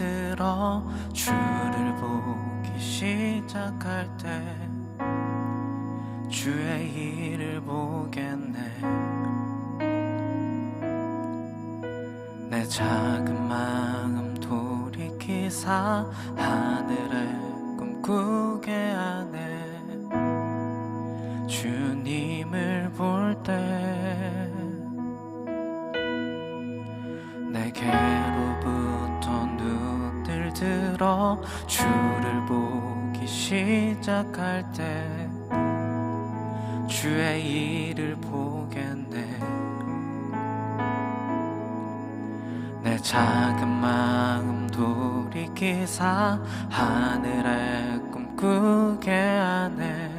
들어 주를 보기 시작할 때 주의 일을 보겠네. 내 작은 마음 돌이키사 하늘에 꿈꾸게 하네. 주님을 볼 때 내게로부터 눈을 들어 주를 보기 시작할 때 주의 일을 보겠네. 내 작은 마음 돌이키사 하늘에 꿈꾸게 하네.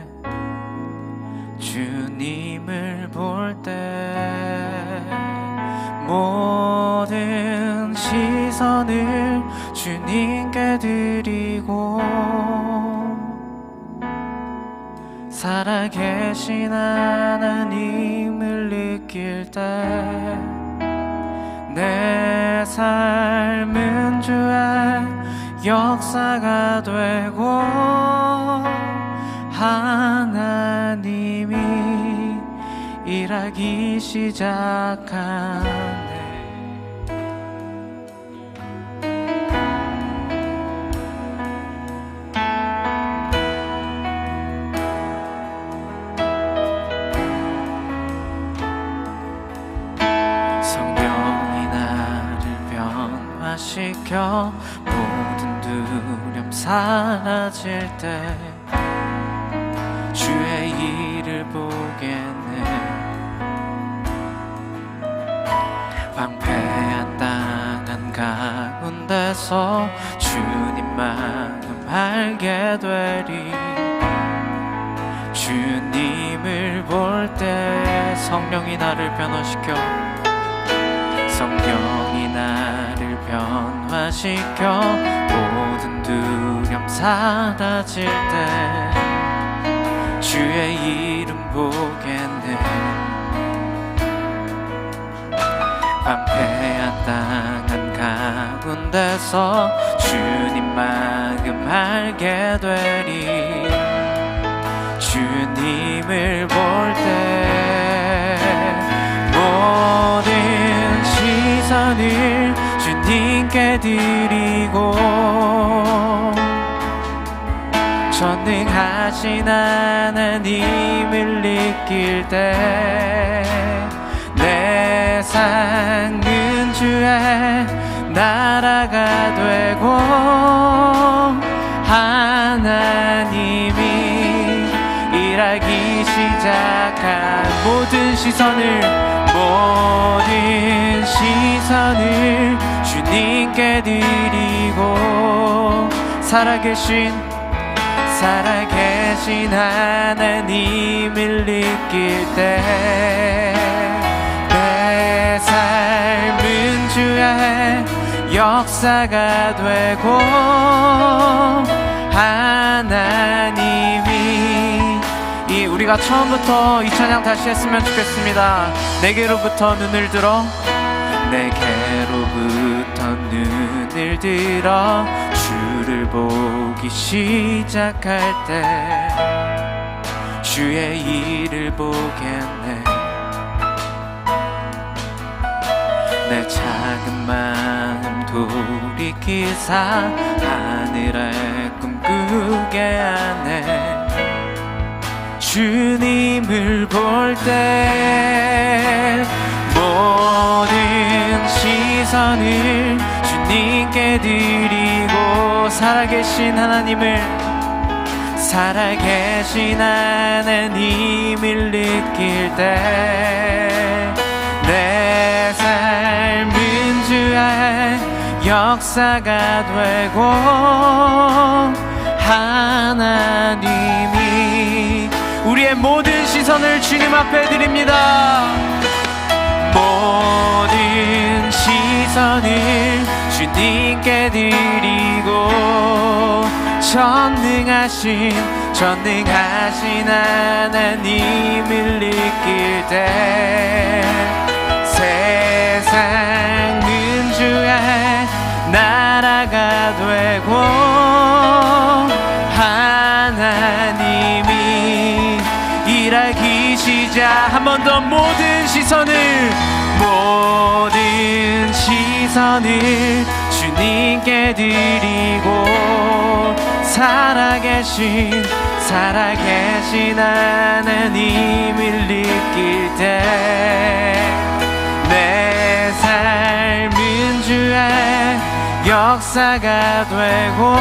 주님을 볼 때 모든 시선을 주님께 드리고 살아계신 하나님을 느낄 때 내 삶은 주의 역사가 되고 하나님이 일하기 시작하네. 성령이 나를 변화시켜 모든 두려움 사라질 때 주의 일을 보겠네. 황폐한 땅 한가운데서 주님 마음 알게 되리. 주님을 볼 때 성령이 나를 변화시켜 성령이 나를 변화시켜 모든 두려움 사라질 때 주의 이름 보겠네. 황폐한 땅 한가운데서 주님 마음 알게 되리. 주님을 볼 때 모든 시선을 주님께 드리고 전능하신 하나님을 느낄 때 내 삶은 주의 나라가 되고 하나님이 일하기 시작한 모든 시선을 주님께 드리고 살아계신 하나님을 느낄 때 내 삶은 주의 역사가 되고 하나님이 우리가 처음부터 이 찬양 다시 했으면 좋겠습니다. 내게로부터 눈을 들어 주를 보기 시작할 때 주의 일을 보겠네. 내 작은 마음 돌이키사 하늘에 꿈꾸게 하네. 주님을 볼 때 모든 시선을 주님께 드리고 살아계신 하나님을 느낄 때 내 삶은 주의 역사가 되고 하나님이 우리의 모든 시선을 주님 앞에 드립니다. 모든 시선을 주님께 드리고 전능하신 하나님을 느낄 때 세상은 주의 나라가 번 더 모든 시선을 주님께 드리고 살아계신 하나님을 느낄 때 내 삶은 주의 역사가 되고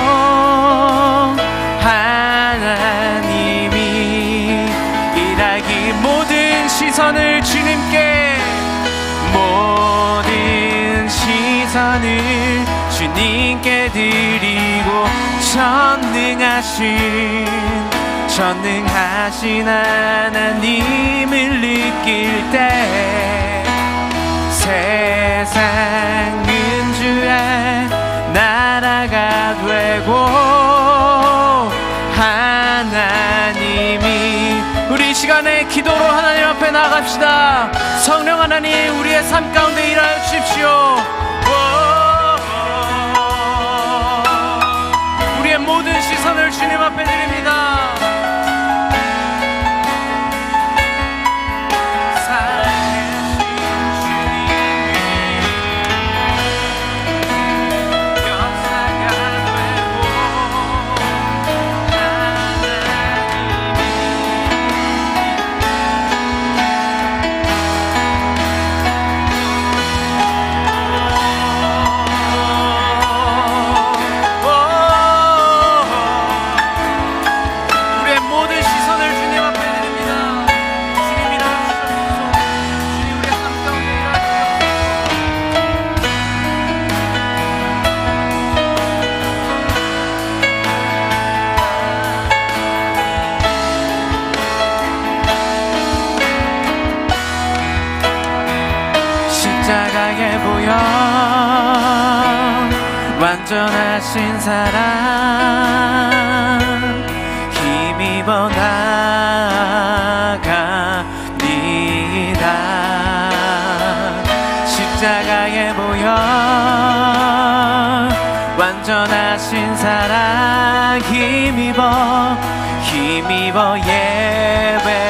하나님이 일하기 모든 시선을 주님께 드리고 전능하신 하나님을 느낄 때 세상은 주의 나라가 되고 하나님이 우리 시간에 기도로 하나님 앞에 나아갑시다. 성령 하나님 우리의 삶 가운데 일하여 주십시오. 우리의 모든 시선을 주님 앞에 드립니다. 십자가에 보여 완전하신 사랑 힘입어 나아갑니다. 십자가에 보여 완전하신 사랑 힘입어 예배하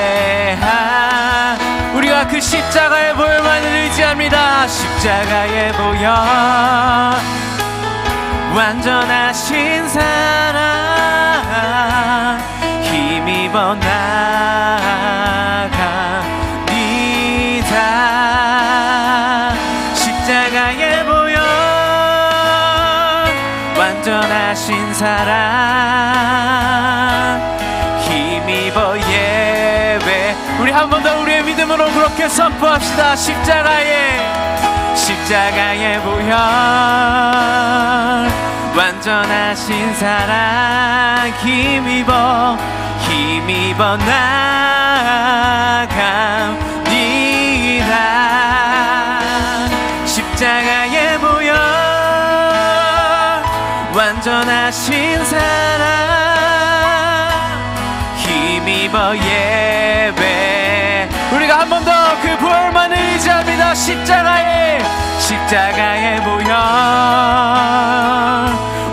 우리가 그 십자가의 보혈만을 의지합니다. 십자가의 보혈 완전하신 사랑 힘입어 나아갑니다. 십자가의 보혈 완전하신 사랑 힘입어 예배 우리 한 번 더 우리의 믿음으로 그렇게 선포합시다. 십자가의 보혈 완전하신 사랑 힘입어 나아갑니다. 십자가의 보혈 완전하신 사랑 힘입어 예배 우리가 한 번 더 그 보혈만을 의지합니다. 십자가의 보혈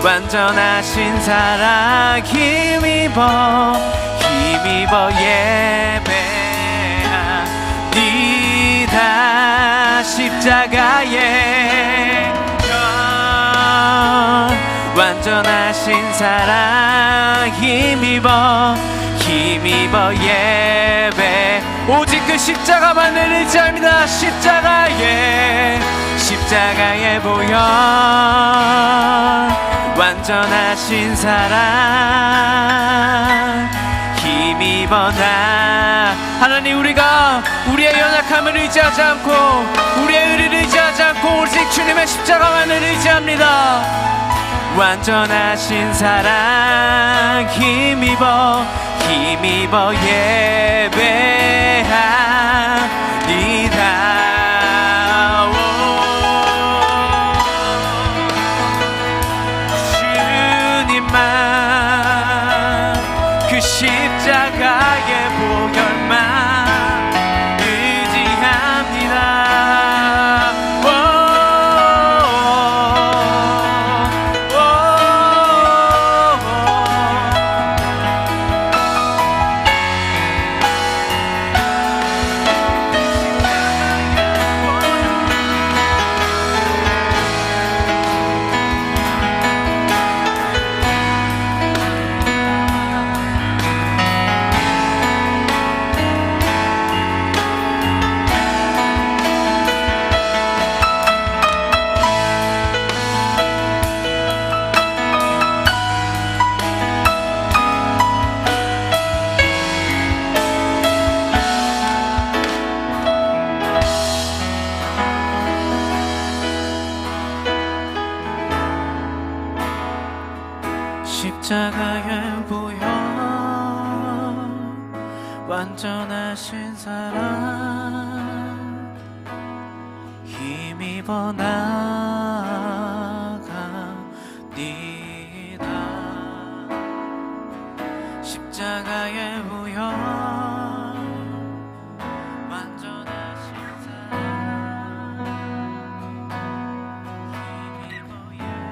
완전하신 사랑 힘입어 예배합니다. 십자가의 완전하신 사랑 힘입어 예배 오직 그 십자가만을 의지합니다. 십자가의 보혈 완전하신 사랑 힘입어 나 하나님 우리가 우리의 연약함을 의지하지 않고 우리의 의를 의지하지 않고 오직 주님의 십자가만을 의지합니다. 완전하신 사랑 힘입어 예배합니다. 주님만 그 십자가의 보혈만 의지합니다. 십자가의 보혈 완전하신 사랑 힘입어 나가니다. 십자가의 보혈 완전하신 사랑 힘입어 예배합니다.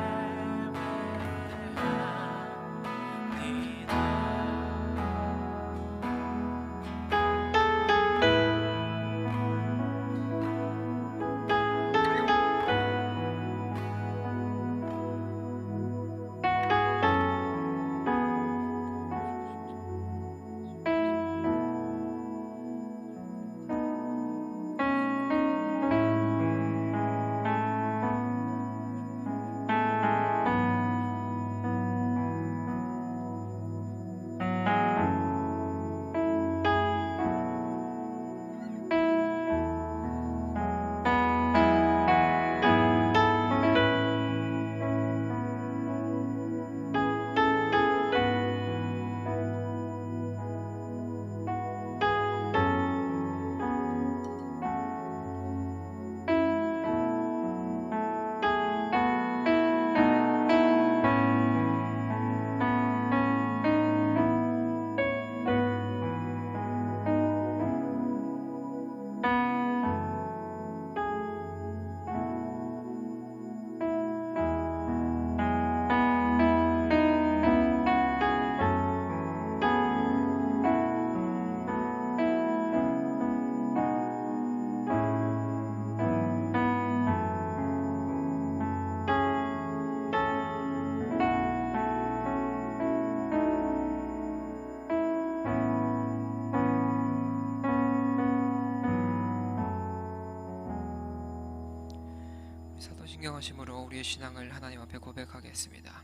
사도신경하심으로 우리의 신앙을 하나님 앞에 고백하겠습니다.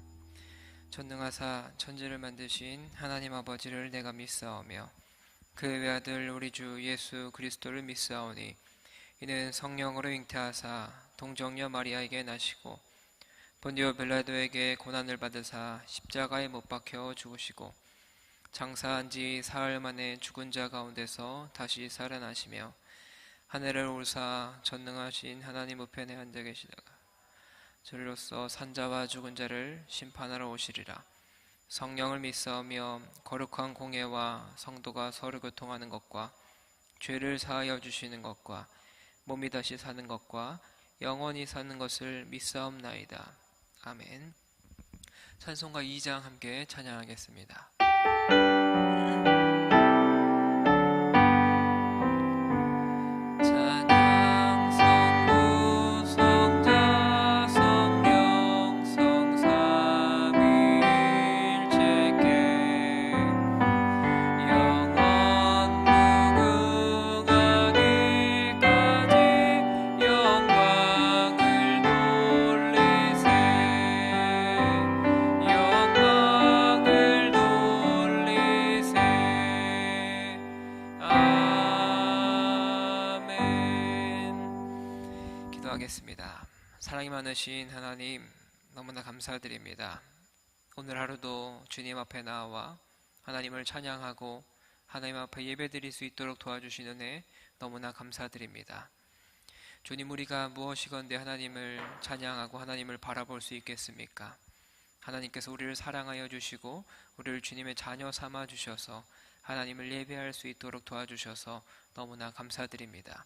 전능하사 천지를 만드신 하나님 아버지를 내가 믿사오며 그의 외아들 우리 주 예수 그리스도를 믿사오니 이는 성령으로 잉태하사 동정녀 마리아에게 나시고 본디오 빌라도에게 고난을 받으사 십자가에 못 박혀 죽으시고 장사한 지 사흘 만에 죽은 자 가운데서 다시 살아나시며 하늘을 오르사 전능하신 하나님 우편에 앉아 계시다가 저리로서 산자와 죽은 자를 심판하러 오시리라. 성령을 믿사오며 거룩한 공예와 성도가 서로 교통하는 것과 죄를 사하여 주시는 것과 몸이 다시 사는 것과 영원히 사는 것을 믿사옵나이다. 아멘. 찬송가 2장 함께 찬양하겠습니다. 기도하겠습니다. 사랑이 많으신 하나님, 너무나 감사드립니다. 오늘 하루도 주님 앞에 나와 하나님을 찬양하고 하나님 앞에 예배드릴 수 있도록 도와주신 은혜 너무나 감사드립니다. 주님, 우리가 무엇이건대 하나님을 찬양하고 하나님을 바라볼 수 있겠습니까? 하나님께서 우리를 사랑하여 주시고 우리를 주님의 자녀 삼아 주셔서 하나님을 예배할 수 있도록 도와주셔서 너무나 감사드립니다.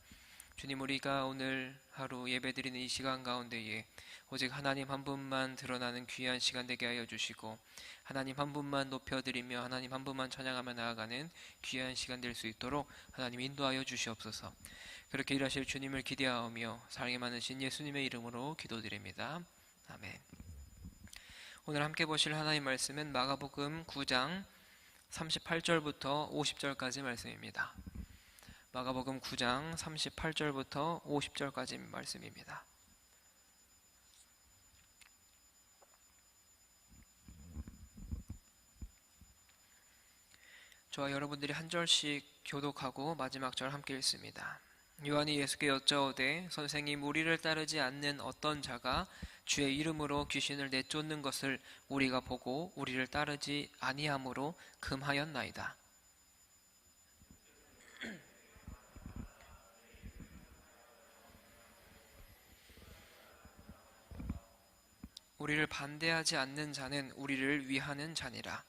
주님, 우리가 오늘 하루 예배드리는 이 시간 가운데에 오직 하나님 한 분만 드러나는 귀한 시간 되게 하여 주시고 하나님 한 분만 높여드리며 하나님 한 분만 찬양하며 나아가는 귀한 시간 될 수 있도록 하나님 인도하여 주시옵소서. 그렇게 일하실 주님을 기대하며 사랑이 많으신 예수님의 이름으로 기도드립니다. 아멘. 오늘 함께 보실 하나님 말씀은 마가복음 9장 38절부터 50절까지 말씀입니다. 마가복음 9장 38절부터 50절까지 말씀입니다. 저와 여러분들이 한 절씩 교독하고 마지막 절 함께 읽습니다. 요한이 예수께 여짜오되 선생님, 우리를 따르지 않는 어떤 자가 주의 이름으로 귀신을 내쫓는 것을 우리가 보고 우리를 따르지 아니함으로 금하였나이다. 우리를 반대하지 않는 자는 우리를 위하는 자니라.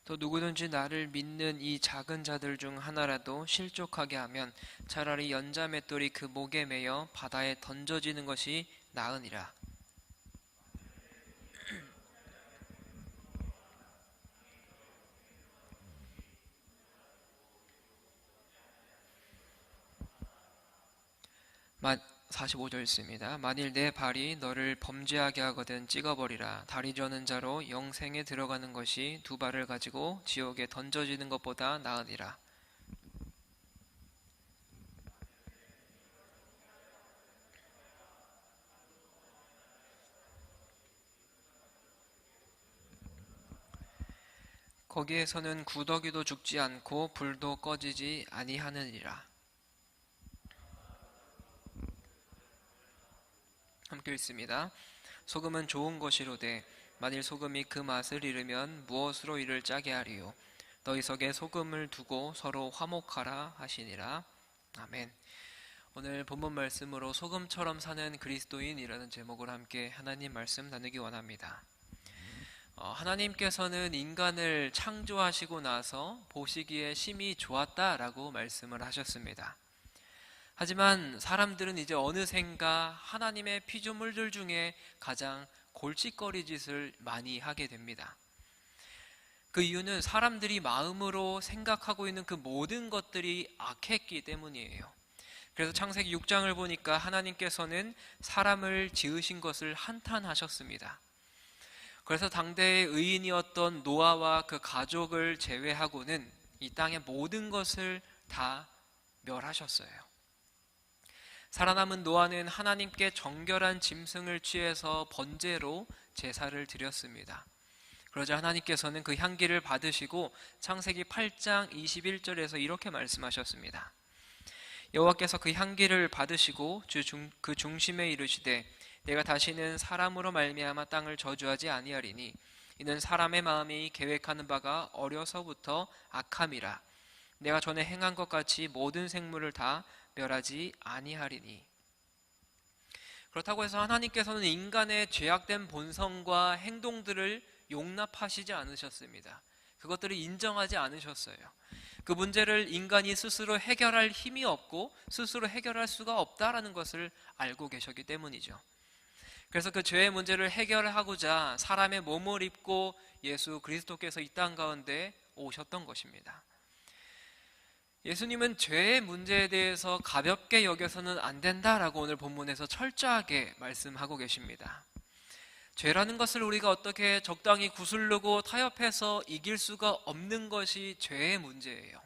또 누구든지 나를 믿는 이 작은 자들 중 하나라도 실족하게 하면 차라리 연자 맷돌이 그 목에 매여 바다에 던져지는 것이 나으니라. 만 45절 있습니다. 만일 내 발이 너를 범죄하게 하거든 찍어버리라. 다리 저는 자로 영생에 들어가는 것이 두 발을 가지고 지옥에 던져지는 것보다 나으니라. 거기에서는 구더기도 죽지 않고 불도 꺼지지 아니하느니라. 함께 읽습니다. 소금은 좋은 것이로되 만일 소금이 그 맛을 잃으면 무엇으로 이를 짜게 하리요. 너희 속에 소금을 두고 서로 화목하라 하시니라. 아멘. 오늘 본문 말씀으로 소금처럼 사는 그리스도인이라는 제목으로 함께 하나님 말씀 나누기 원합니다. 하나님께서는 인간을 창조하시고 나서 보시기에 심히 좋았다라고 말씀을 하셨습니다. 하지만 사람들은 이제 어느샌가 하나님의 피조물들 중에 가장 골칫거리 짓을 많이 하게 됩니다. 그 이유는 사람들이 마음으로 생각하고 있는 그 모든 것들이 악했기 때문이에요. 그래서 창세기 6장을 보니까 하나님께서는 사람을 지으신 것을 한탄하셨습니다. 그래서 당대의 의인이었던 노아와 그 가족을 제외하고는 이 땅의 모든 것을 다 멸하셨어요. 살아남은 노아는 하나님께 정결한 짐승을 취해서 번제로 제사를 드렸습니다. 그러자 하나님께서는 그 향기를 받으시고 창세기 8장 21절에서 이렇게 말씀하셨습니다. 여호와께서 그 향기를 받으시고 그 중심에 이르시되 내가 다시는 사람으로 말미암아 땅을 저주하지 아니하리니 이는 사람의 마음이 계획하는 바가 어려서부터 악함이라. 내가 전에 행한 것 같이 모든 생물을 다 멸하지 아니하리니. 그렇다고 해서 하나님께서는 인간의 죄악된 본성과 행동들을 용납하시지 않으셨습니다. 그것들을 인정하지 않으셨어요. 그 문제를 인간이 스스로 해결할 힘이 없고 스스로 해결할 수가 없다라는 것을 알고 계셨기 때문이죠. 그래서 그 죄의 문제를 해결하고자 사람의 몸을 입고 예수 그리스도께서 이 땅 가운데 오셨던 것입니다. 예수님은 죄의 문제에 대해서 가볍게 여겨서는 안 된다라고 오늘 본문에서 철저하게 말씀하고 계십니다. 죄라는 것을 우리가 어떻게 적당히 구슬르고 타협해서 이길 수가 없는 것이 죄의 문제예요.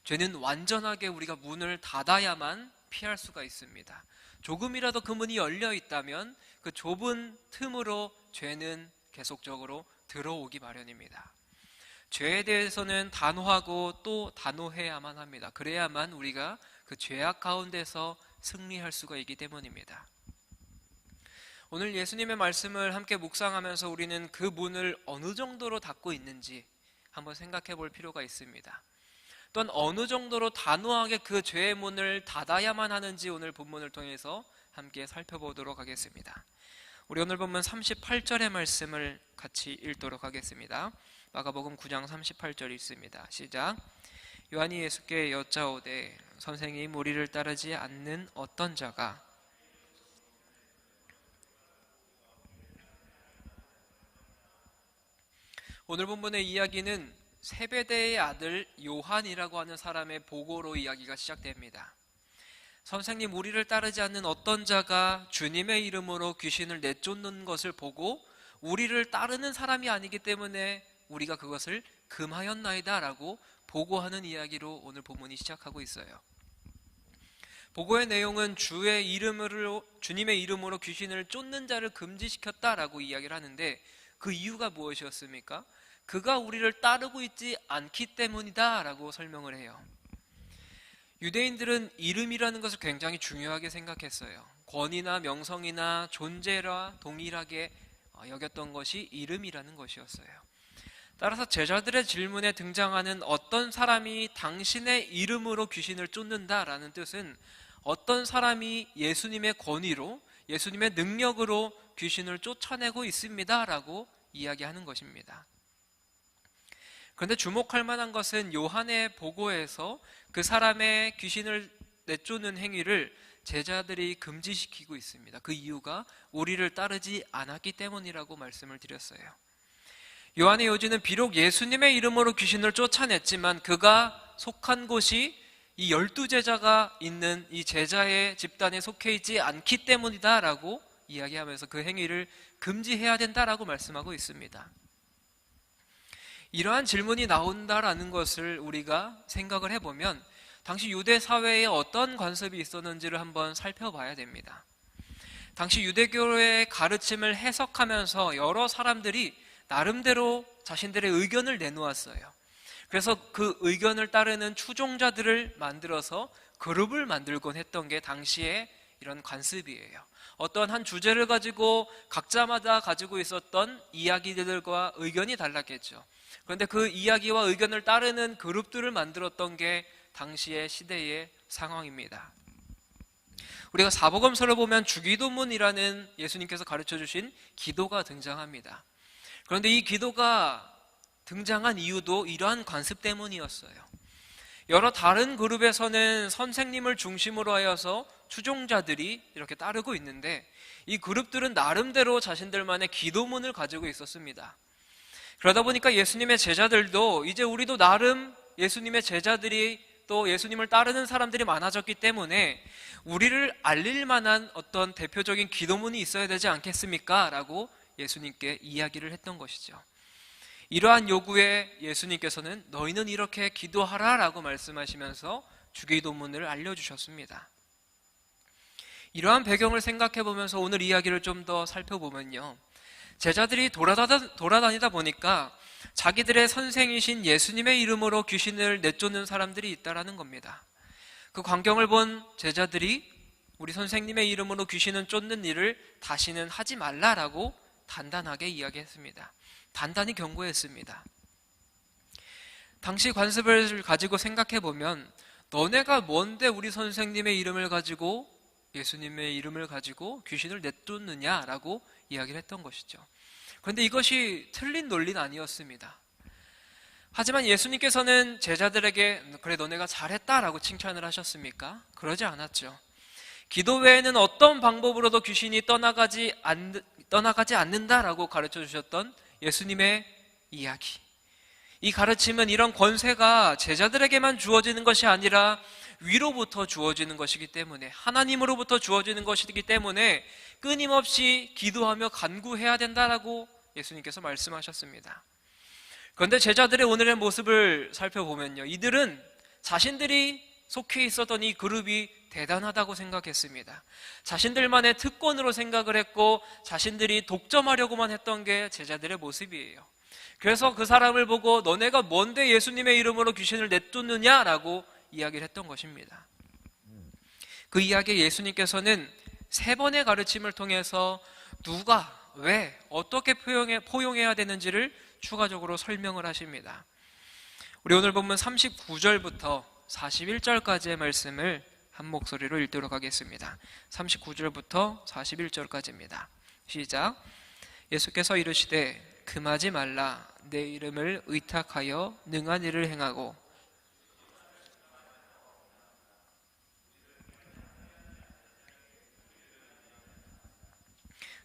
죄는 완전하게 우리가 문을 닫아야만 피할 수가 있습니다. 조금이라도 그 문이 열려 있다면 그 좁은 틈으로 죄는 계속적으로 들어오기 마련입니다. 죄에 대해서는 단호하고 또 단호해야만 합니다. 그래야만 우리가 그 죄악 가운데서 승리할 수가 있기 때문입니다. 오늘 예수님의 말씀을 함께 묵상하면서 우리는 그 문을 어느 정도로 닫고 있는지 한번 생각해 볼 필요가 있습니다. 또한 어느 정도로 단호하게 그 죄의 문을 닫아야만 하는지 오늘 본문을 통해서 함께 살펴보도록 하겠습니다. 우리 오늘 본문 38절의 말씀을 같이 읽도록 하겠습니다. 마가복음 9장 38절 있습니다. 시작. 요한이 예수께 여짜오되 선생님 우리를 따르지 않는 어떤 자가 오늘 본문의 이야기는 세베대의 아들 요한이라고 하는 사람의 보고로 이야기가 시작됩니다. 선생님 우리를 따르지 않는 어떤 자가 주님의 이름으로 귀신을 내쫓는 것을 보고 우리를 따르는 사람이 아니기 때문에 우리가 그것을 금하였나이다 라고 보고하는 이야기로 오늘 본문이 시작하고 있어요. 보고의 내용은 주님의 이름으로 귀신을 쫓는 자를 금지시켰다라고 이야기를 하는데 그 이유가 무엇이었습니까? 그가 우리를 따르고 있지 않기 때문이다 라고 설명을 해요. 유대인들은 이름이라는 것을 굉장히 중요하게 생각했어요. 권위나 명성이나 존재와 동일하게 여겼던 것이 이름이라는 것이었어요. 따라서 제자들의 질문에 등장하는 어떤 사람이 당신의 이름으로 귀신을 쫓는다라는 뜻은 어떤 사람이 예수님의 권위로, 예수님의 능력으로 귀신을 쫓아내고 있습니다 라고 이야기하는 것입니다. 그런데 주목할 만한 것은 요한의 보고에서 그 사람의 귀신을 내쫓는 행위를 제자들이 금지시키고 있습니다. 그 이유가 우리를 따르지 않았기 때문이라고 말씀을 드렸어요. 요한의 요지는 비록 예수님의 이름으로 귀신을 쫓아냈지만 그가 속한 곳이 이 12제자가 있는 이 제자의 집단에 속해 있지 않기 때문이다 라고 이야기하면서 그 행위를 금지해야 된다라고 말씀하고 있습니다. 이러한 질문이 나온다라는 것을 우리가 생각을 해보면 당시 유대 사회에 어떤 관습이 있었는지를 한번 살펴봐야 됩니다. 당시 유대교의 가르침을 해석하면서 여러 사람들이 나름대로 자신들의 의견을 내놓았어요. 그래서 그 의견을 따르는 추종자들을 만들어서 그룹을 만들곤 했던 게 당시에 이런 관습이에요. 어떤 한 주제를 가지고 각자마다 가지고 있었던 이야기들과 의견이 달랐겠죠. 그런데 그 이야기와 의견을 따르는 그룹들을 만들었던 게 당시의 시대의 상황입니다. 우리가 사복음서를 보면 주기도문이라는 예수님께서 가르쳐 주신 기도가 등장합니다. 그런데 이 기도가 등장한 이유도 이러한 관습 때문이었어요. 여러 다른 그룹에서는 선생님을 중심으로 하여서 추종자들이 이렇게 따르고 있는데 이 그룹들은 나름대로 자신들만의 기도문을 가지고 있었습니다. 그러다 보니까 예수님의 제자들도 이제 우리도 나름 예수님의 제자들이 또 예수님을 따르는 사람들이 많아졌기 때문에 우리를 알릴 만한 어떤 대표적인 기도문이 있어야 되지 않겠습니까? 라고 예수님께 이야기를 했던 것이죠. 이러한 요구에 예수님께서는 너희는 이렇게 기도하라 라고 말씀하시면서 주기도문을 알려주셨습니다. 이러한 배경을 생각해 보면서 오늘 이야기를 좀 더 살펴보면요, 제자들이 돌아다니다 보니까 자기들의 선생이신 예수님의 이름으로 귀신을 내쫓는 사람들이 있다라는 겁니다. 그 광경을 본 제자들이 우리 선생님의 이름으로 귀신을 쫓는 일을 다시는 하지 말라라고 단단하게 이야기했습니다. 단단히 경고했습니다. 당시 관습을 가지고 생각해 보면 너네가 뭔데 우리 선생님의 이름을 가지고 예수님의 이름을 가지고 귀신을 내쫓느냐라고 이야기를 했던 것이죠. 그런데 이것이 틀린 논리는 아니었습니다. 하지만 예수님께서는 제자들에게 그래 너네가 잘했다라고 칭찬을 하셨습니까? 그러지 않았죠. 기도 외에는 어떤 방법으로도 귀신이 떠나가지 않는다라고 가르쳐 주셨던 예수님의 이야기. 이 가르침은 이런 권세가 제자들에게만 주어지는 것이 아니라 위로부터 주어지는 것이기 때문에, 하나님으로부터 주어지는 것이기 때문에 끊임없이 기도하며 간구해야 된다라고 예수님께서 말씀하셨습니다. 그런데 제자들의 오늘의 모습을 살펴보면요, 이들은 자신들이 속해 있었던 이 그룹이 대단하다고 생각했습니다. 자신들만의 특권으로 생각을 했고 자신들이 독점하려고만 했던 게 제자들의 모습이에요. 그래서 그 사람을 보고 너네가 뭔데 예수님의 이름으로 귀신을 내쫓느냐라고 이야기를 했던 것입니다. 그 이야기에 예수님께서는 3번의 가르침을 통해서 누가, 왜, 어떻게 포용해야 되는지를 추가적으로 설명을 하십니다. 우리 오늘 본문 39절부터 41절까지의 말씀을 한 목소리로 읽도록 하겠습니다. 39절부터 41절까지입니다. 시작. 예수께서 이르시되 금하지 말라. 내 이름을 의탁하여 능한 일을 행하고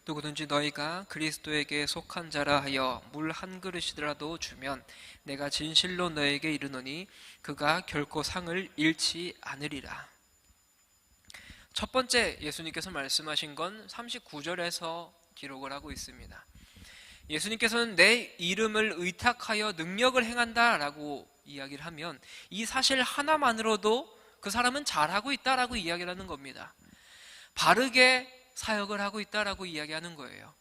누구든지 너희가 그리스도에게 속한 자라 하여 물 한 그릇이라도 주면 내가 진실로 너에게 이르노니 그가 결코 상을 잃지 않으리라. 첫 번째 예수님께서 말씀하신 건 39절에서 기록을 하고 있습니다. 예수님께서는 내 이름을 의탁하여 능력을 행한다라고 이야기를 하면 이 사실 하나만으로도 그 사람은 잘하고 있다라고 이야기를 하는 겁니다. 바르게 사역을 하고 있다라고 이야기하는 거예요.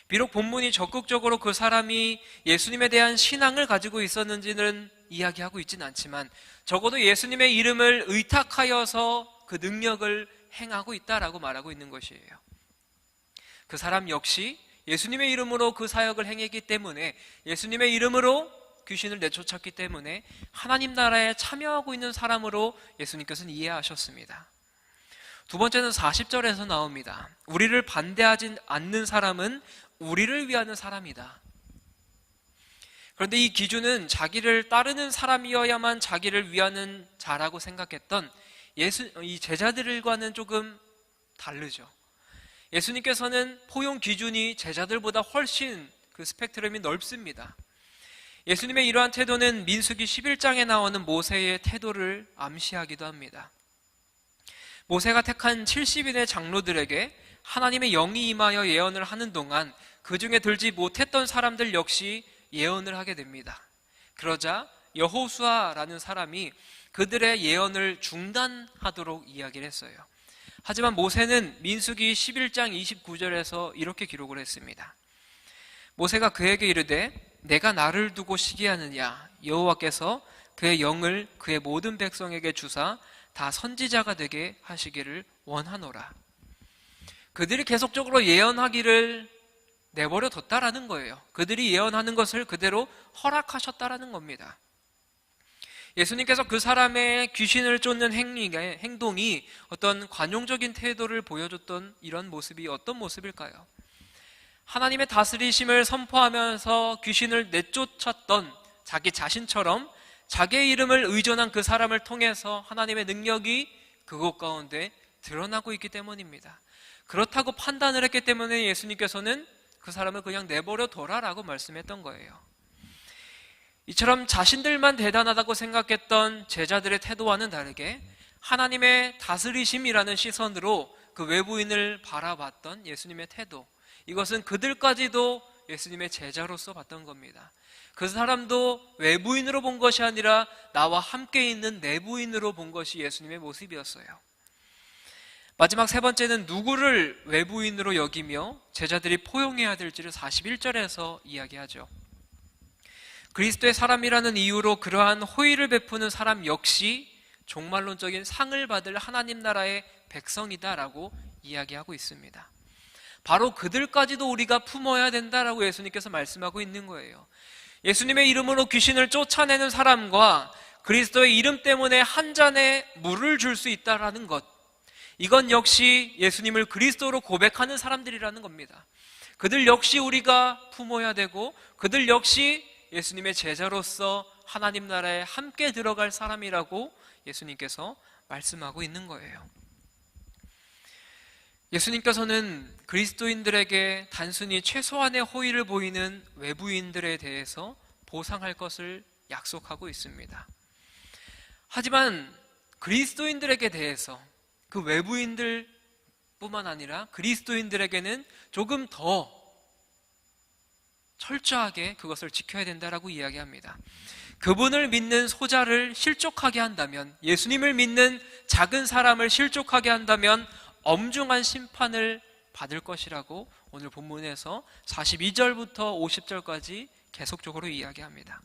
비록 본문이 적극적으로 그 사람이 예수님에 대한 신앙을 가지고 있었는지는 이야기하고 있지는 않지만 적어도 예수님의 이름을 의탁하여서 그 능력을 행하고 있다라고 말하고 있는 것이에요. 그 사람 역시 예수님의 이름으로 그 사역을 행했기 때문에, 예수님의 이름으로 귀신을 내쫓았기 때문에 하나님 나라에 참여하고 있는 사람으로 예수님께서는 이해하셨습니다. 두 번째는 40절에서 나옵니다. 우리를 반대하지 않는 사람은 우리를 위하는 사람이다. 그런데 이 기준은 자기를 따르는 사람이어야만 자기를 위하는 자라고 생각했던 이 제자들과는 조금 다르죠. 예수님께서는 포용 기준이 제자들보다 훨씬 그 스펙트럼이 넓습니다. 예수님의 이러한 태도는 민수기 11장에 나오는 모세의 태도를 암시하기도 합니다. 모세가 택한 70인의 장로들에게 하나님의 영이 임하여 예언을 하는 동안 그 중에 들지 못했던 사람들 역시 예언을 하게 됩니다. 그러자 여호수아라는 사람이 그들의 예언을 중단하도록 이야기를 했어요. 하지만 모세는 민수기 11장 29절에서 이렇게 기록을 했습니다. 모세가 그에게 이르되 내가 나를 두고 시기하느냐, 여호와께서 그의 영을 그의 모든 백성에게 주사 다 선지자가 되게 하시기를 원하노라. 그들이 계속적으로 예언하기를 내버려 뒀다라는 거예요. 그들이 예언하는 것을 그대로 허락하셨다라는 겁니다. 예수님께서 그 사람의 귀신을 쫓는 행동이 어떤 관용적인 태도를 보여줬던 이런 모습이 어떤 모습일까요? 하나님의 다스리심을 선포하면서 귀신을 내쫓았던 자기 자신처럼 자기의 이름을 의존한 그 사람을 통해서 하나님의 능력이 그곳 가운데 드러나고 있기 때문입니다. 그렇다고 판단을 했기 때문에 예수님께서는 그 사람을 그냥 내버려 둬라라고 말씀했던 거예요. 이처럼 자신들만 대단하다고 생각했던 제자들의 태도와는 다르게 하나님의 다스리심이라는 시선으로 그 외부인을 바라봤던 예수님의 태도, 이것은 그들까지도 예수님의 제자로서 봤던 겁니다. 그 사람도 외부인으로 본 것이 아니라 나와 함께 있는 내부인으로 본 것이 예수님의 모습이었어요. 마지막 세 번째는 누구를 외부인으로 여기며 제자들이 포용해야 될지를 41절에서 이야기하죠. 그리스도의 사람이라는 이유로 그러한 호의를 베푸는 사람 역시 종말론적인 상을 받을 하나님 나라의 백성이다라고 이야기하고 있습니다. 바로 그들까지도 우리가 품어야 된다라고 예수님께서 말씀하고 있는 거예요. 예수님의 이름으로 귀신을 쫓아내는 사람과 그리스도의 이름 때문에 한 잔의 물을 줄 수 있다라는 것, 이건 역시 예수님을 그리스도로 고백하는 사람들이라는 겁니다. 그들 역시 우리가 품어야 되고 그들 역시 예수님의 제자로서 하나님 나라에 함께 들어갈 사람이라고 예수님께서 말씀하고 있는 거예요. 예수님께서는 그리스도인들에게 단순히 최소한의 호의를 보이는 외부인들에 대해서 보상할 것을 약속하고 있습니다. 하지만 그리스도인들에게 대해서 그 외부인들 뿐만 아니라 그리스도인들에게는 조금 더 철저하게 그것을 지켜야 된다라고 이야기합니다. 그분을 믿는 소자를 실족하게 한다면, 예수님을 믿는 작은 사람을 실족하게 한다면 엄중한 심판을 받을 것이라고 오늘 본문에서 42절부터 50절까지 계속적으로 이야기합니다.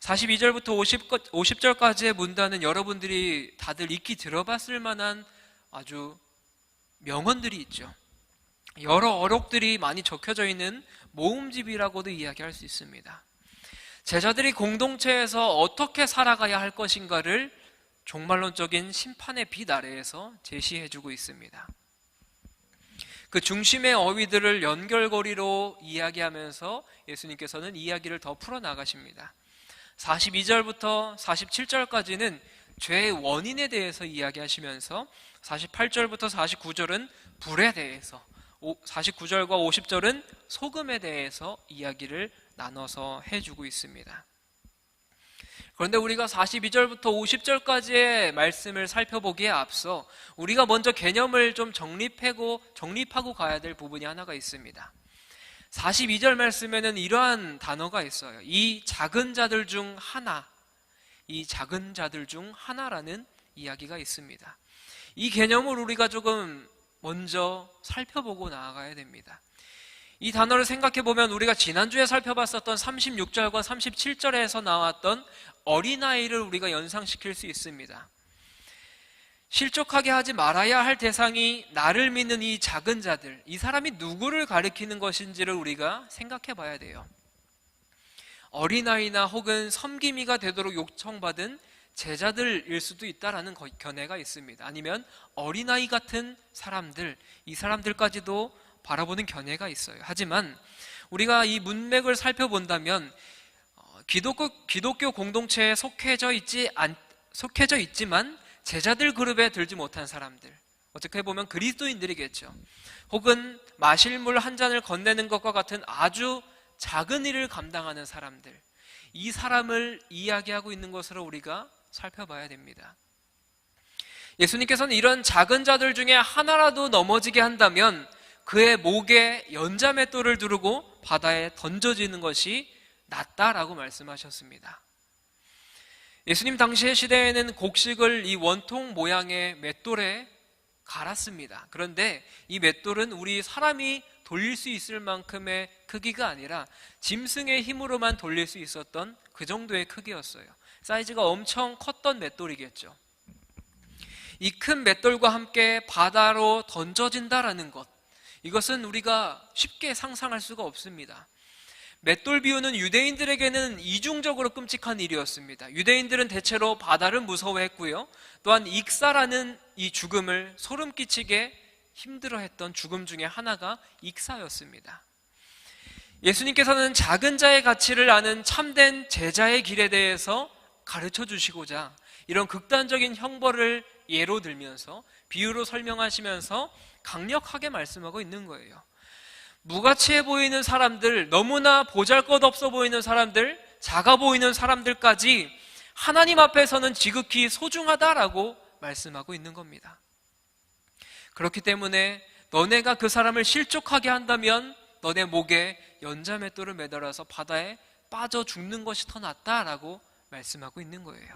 42절부터 50절까지의 문단은 여러분들이 다들 익히 들어봤을 만한 아주 명언들이 있죠. 여러 어록들이 많이 적혀져 있는 모음집이라고도 이야기할 수 있습니다. 제자들이 공동체에서 어떻게 살아가야 할 것인가를 종말론적인 심판의 빛 아래에서 제시해주고 있습니다. 그 중심의 어휘들을 연결고리로 이야기하면서 예수님께서는 이야기를 더 풀어나가십니다. 42절부터 47절까지는 죄의 원인에 대해서 이야기하시면서 48절부터 49절은 불에 대해서, 49절과 50절은 소금에 대해서 이야기를 나눠서 해주고 있습니다. 그런데 우리가 42절부터 50절까지의 말씀을 살펴보기에 앞서 우리가 먼저 개념을 좀 정립하고 가야 될 부분이 하나가 있습니다. 42절 말씀에는 이러한 단어가 있어요. 이 작은 자들 중 하나, 이 작은 자들 중 하나라는 이야기가 있습니다. 이 개념을 우리가 조금 먼저 살펴보고 나아가야 됩니다. 이 단어를 생각해 보면 우리가 지난주에 살펴봤었던 36절과 37절에서 나왔던 어린아이를 우리가 연상시킬 수 있습니다. 실족하게 하지 말아야 할 대상이 나를 믿는 이 작은 자들, 이 사람이 누구를 가리키는 것인지를 우리가 생각해 봐야 돼요. 어린아이나 혹은 섬김이가 되도록 요청받은 제자들일 수도 있다라는 견해가 있습니다. 아니면 어린아이 같은 사람들, 이 사람들까지도 바라보는 견해가 있어요. 하지만 우리가 이 문맥을 살펴본다면 기독교 공동체에 속해져 있지만 제자들 그룹에 들지 못한 사람들, 어떻게 보면 그리스도인들이겠죠. 혹은 마실 물 한 잔을 건네는 것과 같은 아주 작은 일을 감당하는 사람들, 이 사람을 이야기하고 있는 것으로 우리가 살펴봐야 됩니다. 예수님께서는 이런 작은 자들 중에 하나라도 넘어지게 한다면 그의 목에 연자맷돌을 두르고 바다에 던져지는 것이 낫다라고 말씀하셨습니다. 예수님 당시의 시대에는 곡식을 이 원통 모양의 맷돌에 갈았습니다. 그런데 이 맷돌은 우리 사람이 돌릴 수 있을 만큼의 크기가 아니라 짐승의 힘으로만 돌릴 수 있었던 그 정도의 크기였어요. 사이즈가 엄청 컸던 맷돌이겠죠. 이 큰 맷돌과 함께 바다로 던져진다라는 것, 이것은 우리가 쉽게 상상할 수가 없습니다. 맷돌 비유는 유대인들에게는 이중적으로 끔찍한 일이었습니다. 유대인들은 대체로 바다를 무서워했고요, 또한 익사라는 이 죽음을 소름 끼치게 힘들어했던 죽음 중에 하나가 익사였습니다. 예수님께서는 작은 자의 가치를 아는 참된 제자의 길에 대해서 가르쳐 주시고자 이런 극단적인 형벌을 예로 들면서 비유로 설명하시면서 강력하게 말씀하고 있는 거예요. 무가치해 보이는 사람들, 너무나 보잘것없어 보이는 사람들, 작아 보이는 사람들까지 하나님 앞에서는 지극히 소중하다라고 말씀하고 있는 겁니다. 그렇기 때문에 너네가 그 사람을 실족하게 한다면 너네 목에 연자맷돌을 매달아서 바다에 빠져 죽는 것이 더 낫다라고 말씀하고 있는 거예요.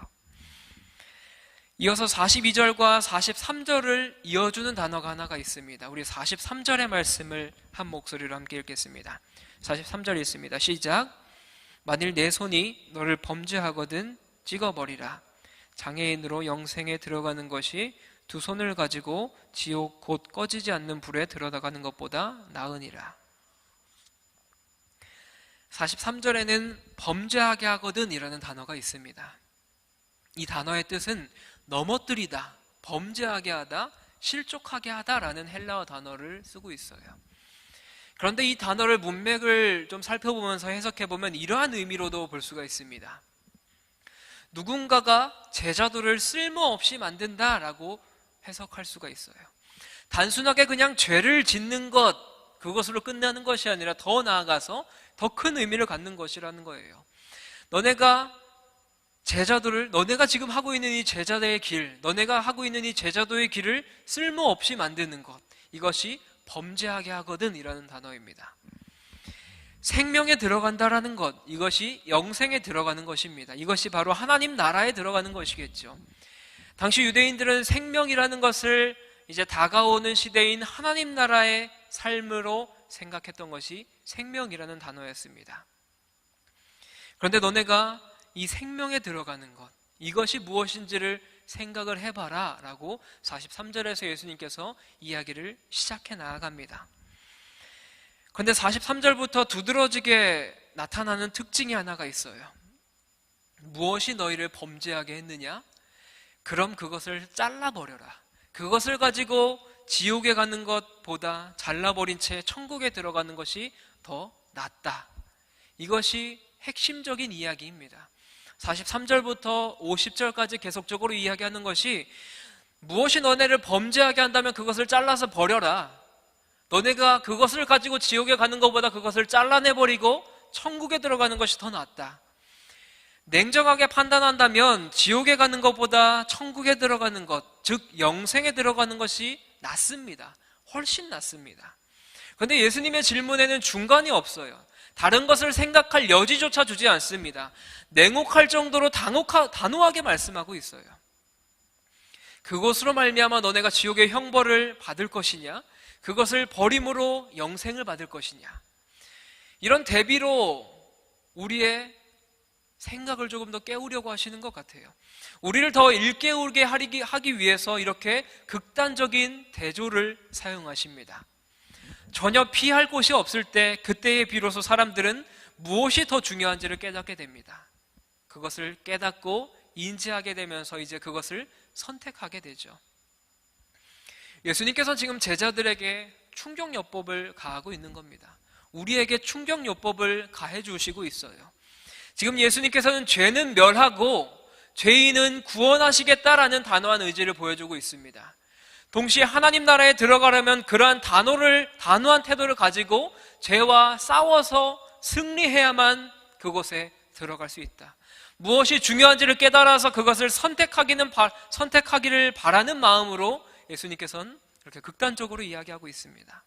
이어서 42절과 43절을 이어주는 단어가 하나가 있습니다. 우리 43절의 말씀을 한 목소리로 함께 읽겠습니다. 43절 읽습니다. 시작. 만일 내 손이 너를 범죄하거든 찍어버리라. 장애인으로 영생에 들어가는 것이 두 손을 가지고 지옥 곧 꺼지지 않는 불에 들어가는 것보다 나으니라. 43절에는 범죄하게 하거든 이라는 단어가 있습니다. 이 단어의 뜻은 넘어뜨리다, 범죄하게 하다, 실족하게 하다라는 헬라어 단어를 쓰고 있어요. 그런데 이 단어를 문맥을 좀 살펴보면서 해석해보면 이러한 의미로도 볼 수가 있습니다. 누군가가 제자도를 쓸모없이 만든다라고 해석할 수가 있어요. 단순하게 그냥 죄를 짓는 것, 그것으로 끝나는 것이 아니라 더 나아가서 더 큰 의미를 갖는 것이라는 거예요. 너네가 지금 하고 있는 이 제자도의 길, 너네가 하고 있는 이 제자도의 길을 쓸모없이 만드는 것, 이것이 범죄하게 하거든 이라는 단어입니다. 생명에 들어간다라는 것, 이것이 영생에 들어가는 것입니다. 이것이 바로 하나님 나라에 들어가는 것이겠죠. 당시 유대인들은 생명이라는 것을 이제 다가오는 시대인 하나님 나라의 삶으로 생각했던 것이 생명이라는 단어였습니다. 그런데 너네가 이 생명에 들어가는 것, 이것이 무엇인지를 생각을 해봐라 라고 43절에서 예수님께서 이야기를 시작해 나아갑니다. 그런데 43절부터 두드러지게 나타나는 특징이 하나가 있어요. 무엇이 너희를 범죄하게 했느냐? 그럼 그것을 잘라버려라. 그것을 가지고 지옥에 가는 것보다 잘라버린 채 천국에 들어가는 것이 더 낫다. 이것이 핵심적인 이야기입니다. 43절부터 50절까지 계속적으로 이야기하는 것이 무엇이 너네를 범죄하게 한다면 그것을 잘라서 버려라. 너네가 그것을 가지고 지옥에 가는 것보다 그것을 잘라내버리고 천국에 들어가는 것이 더 낫다. 냉정하게 판단한다면 지옥에 가는 것보다 천국에 들어가는 것, 즉 영생에 들어가는 것이 낫습니다. 훨씬 낫습니다. 그런데 예수님의 질문에는 중간이 없어요. 다른 것을 생각할 여지조차 주지 않습니다. 냉혹할 정도로 단호하게 말씀하고 있어요. 그것으로 말미암아 너네가 지옥의 형벌을 받을 것이냐, 그것을 버림으로 영생을 받을 것이냐, 이런 대비로 우리의 생각을 조금 더 깨우려고 하시는 것 같아요. 우리를 더 일깨우게 하기 위해서 이렇게 극단적인 대조를 사용하십니다. 전혀 피할 곳이 없을 때, 그때에 비로소 사람들은 무엇이 더 중요한지를 깨닫게 됩니다. 그것을 깨닫고 인지하게 되면서 이제 그것을 선택하게 되죠. 예수님께서 지금 제자들에게 충격요법을 가하고 있는 겁니다. 우리에게 충격요법을 가해 주시고 있어요. 지금 예수님께서는 죄는 멸하고 죄인은 구원하시겠다라는 단호한 의지를 보여주고 있습니다. 동시에 하나님 나라에 들어가려면 그러한 단호한 태도를 가지고 죄와 싸워서 승리해야만 그곳에 들어갈 수 있다. 무엇이 중요한지를 깨달아서 그것을 선택하기를 바라는 마음으로 예수님께서는 이렇게 극단적으로 이야기하고 있습니다.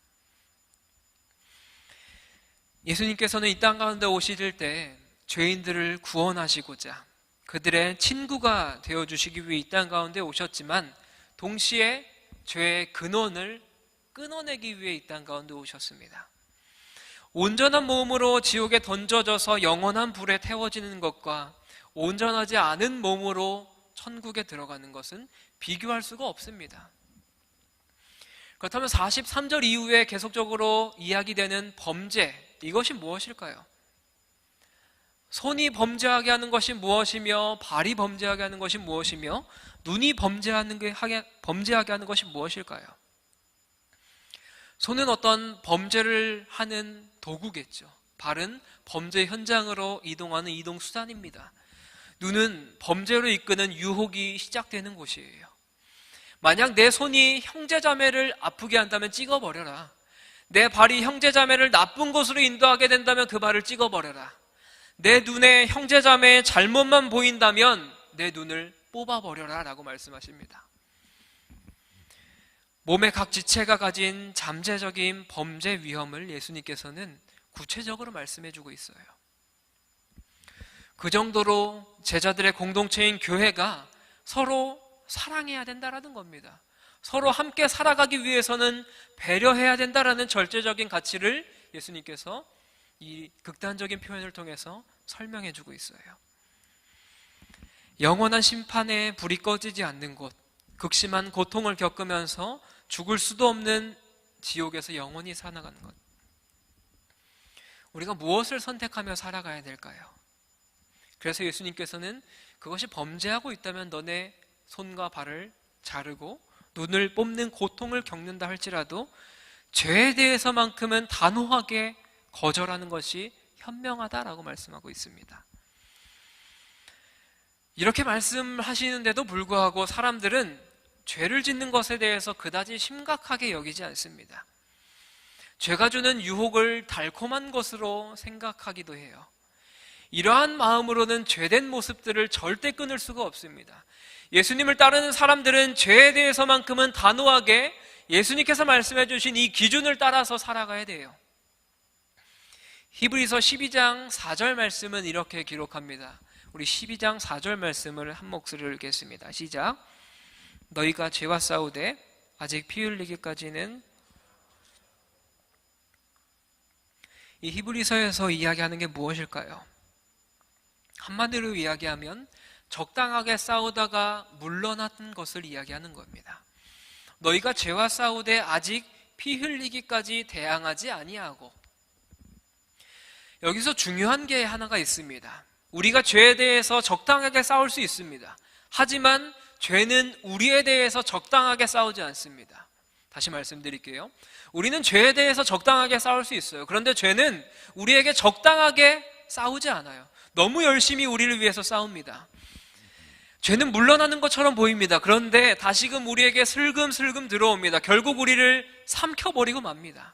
예수님께서는 이 땅 가운데 오실 때 죄인들을 구원하시고자 그들의 친구가 되어주시기 위해 이 땅 가운데 오셨지만, 동시에 죄의 근원을 끊어내기 위해 이 땅 가운데 오셨습니다. 온전한 몸으로 지옥에 던져져서 영원한 불에 태워지는 것과 온전하지 않은 몸으로 천국에 들어가는 것은 비교할 수가 없습니다. 그렇다면 43절 이후에 계속적으로 이야기되는 범죄, 이것이 무엇일까요? 손이 범죄하게 하는 것이 무엇이며, 발이 범죄하게 하는 것이 무엇이며, 눈이 범죄하게 하는 것이 무엇일까요? 손은 어떤 범죄를 하는 도구겠죠. 발은 범죄 현장으로 이동하는 이동수단입니다. 눈은 범죄로 이끄는 유혹이 시작되는 곳이에요. 만약 내 손이 형제자매를 아프게 한다면 찍어버려라. 내 발이 형제자매를 나쁜 곳으로 인도하게 된다면 그 발을 찍어버려라. 내 눈에 형제자매의 잘못만 보인다면 내 눈을 뽑아버려라 라고 말씀하십니다. 몸의 각 지체가 가진 잠재적인 범죄 위험을 예수님께서는 구체적으로 말씀해주고 있어요. 그 정도로 제자들의 공동체인 교회가 서로 사랑해야 된다라는 겁니다. 서로 함께 살아가기 위해서는 배려해야 된다라는 절대적인 가치를 예수님께서 이 극단적인 표현을 통해서 설명해주고 있어요. 영원한 심판에 불이 꺼지지 않는 곳, 극심한 고통을 겪으면서 죽을 수도 없는 지옥에서 영원히 살아가는 것. 우리가 무엇을 선택하며 살아가야 될까요? 그래서 예수님께서는 그것이 범죄하고 있다면 너네 손과 발을 자르고 눈을 뽑는 고통을 겪는다 할지라도 죄에 대해서만큼은 단호하게 거절하는 것이 현명하다라고 말씀하고 있습니다. 이렇게 말씀하시는데도 불구하고 사람들은 죄를 짓는 것에 대해서 그다지 심각하게 여기지 않습니다. 죄가 주는 유혹을 달콤한 것으로 생각하기도 해요. 이러한 마음으로는 죄된 모습들을 절대 끊을 수가 없습니다. 예수님을 따르는 사람들은 죄에 대해서만큼은 단호하게 예수님께서 말씀해 주신 이 기준을 따라서 살아가야 돼요. 히브리서 12장 4절 말씀은 이렇게 기록합니다. 우리 12장 4절 말씀을 한 목소리로 읽겠습니다. 시작. 너희가 죄와 싸우되 아직 피 흘리기까지는. 이 히브리서에서 이야기하는 게 무엇일까요? 한마디로 이야기하면 적당하게 싸우다가 물러난 것을 이야기하는 겁니다. 너희가 죄와 싸우되 아직 피 흘리기까지 대항하지 아니하고. 여기서 중요한 게 하나가 있습니다. 우리가 죄에 대해서 적당하게 싸울 수 있습니다. 하지만 죄는 우리에 대해서 적당하게 싸우지 않습니다. 다시 말씀드릴게요. 우리는 죄에 대해서 적당하게 싸울 수 있어요. 그런데 죄는 우리에게 적당하게 싸우지 않아요. 너무 열심히 우리를 위해서 싸웁니다. 죄는 물러나는 것처럼 보입니다. 그런데 다시금 우리에게 슬금슬금 들어옵니다. 결국 우리를 삼켜버리고 맙니다.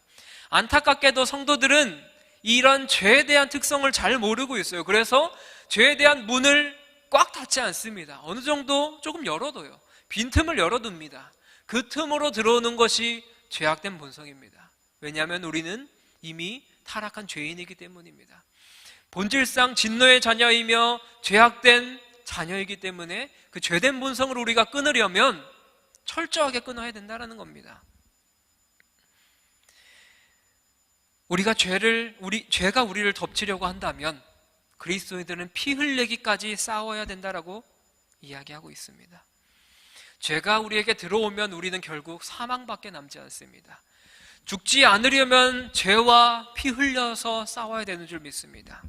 안타깝게도 성도들은 이런 죄에 대한 특성을 잘 모르고 있어요. 그래서 죄에 대한 문을 꽉 닫지 않습니다. 어느 정도 조금 열어둬요. 빈틈을 열어둡니다. 그 틈으로 들어오는 것이 죄악된 본성입니다. 왜냐하면 우리는 이미 타락한 죄인이기 때문입니다. 본질상 진노의 자녀이며 죄악된 자녀이기 때문에 그 죄된 본성을 우리가 끊으려면 철저하게 끊어야 된다는 겁니다. 죄가 우리를 덮치려고 한다면 그리스도인들은 피 흘리기까지 싸워야 된다라고 이야기하고 있습니다. 죄가 우리에게 들어오면 우리는 결국 사망밖에 남지 않습니다. 죽지 않으려면 죄와 피 흘려서 싸워야 되는 줄 믿습니다.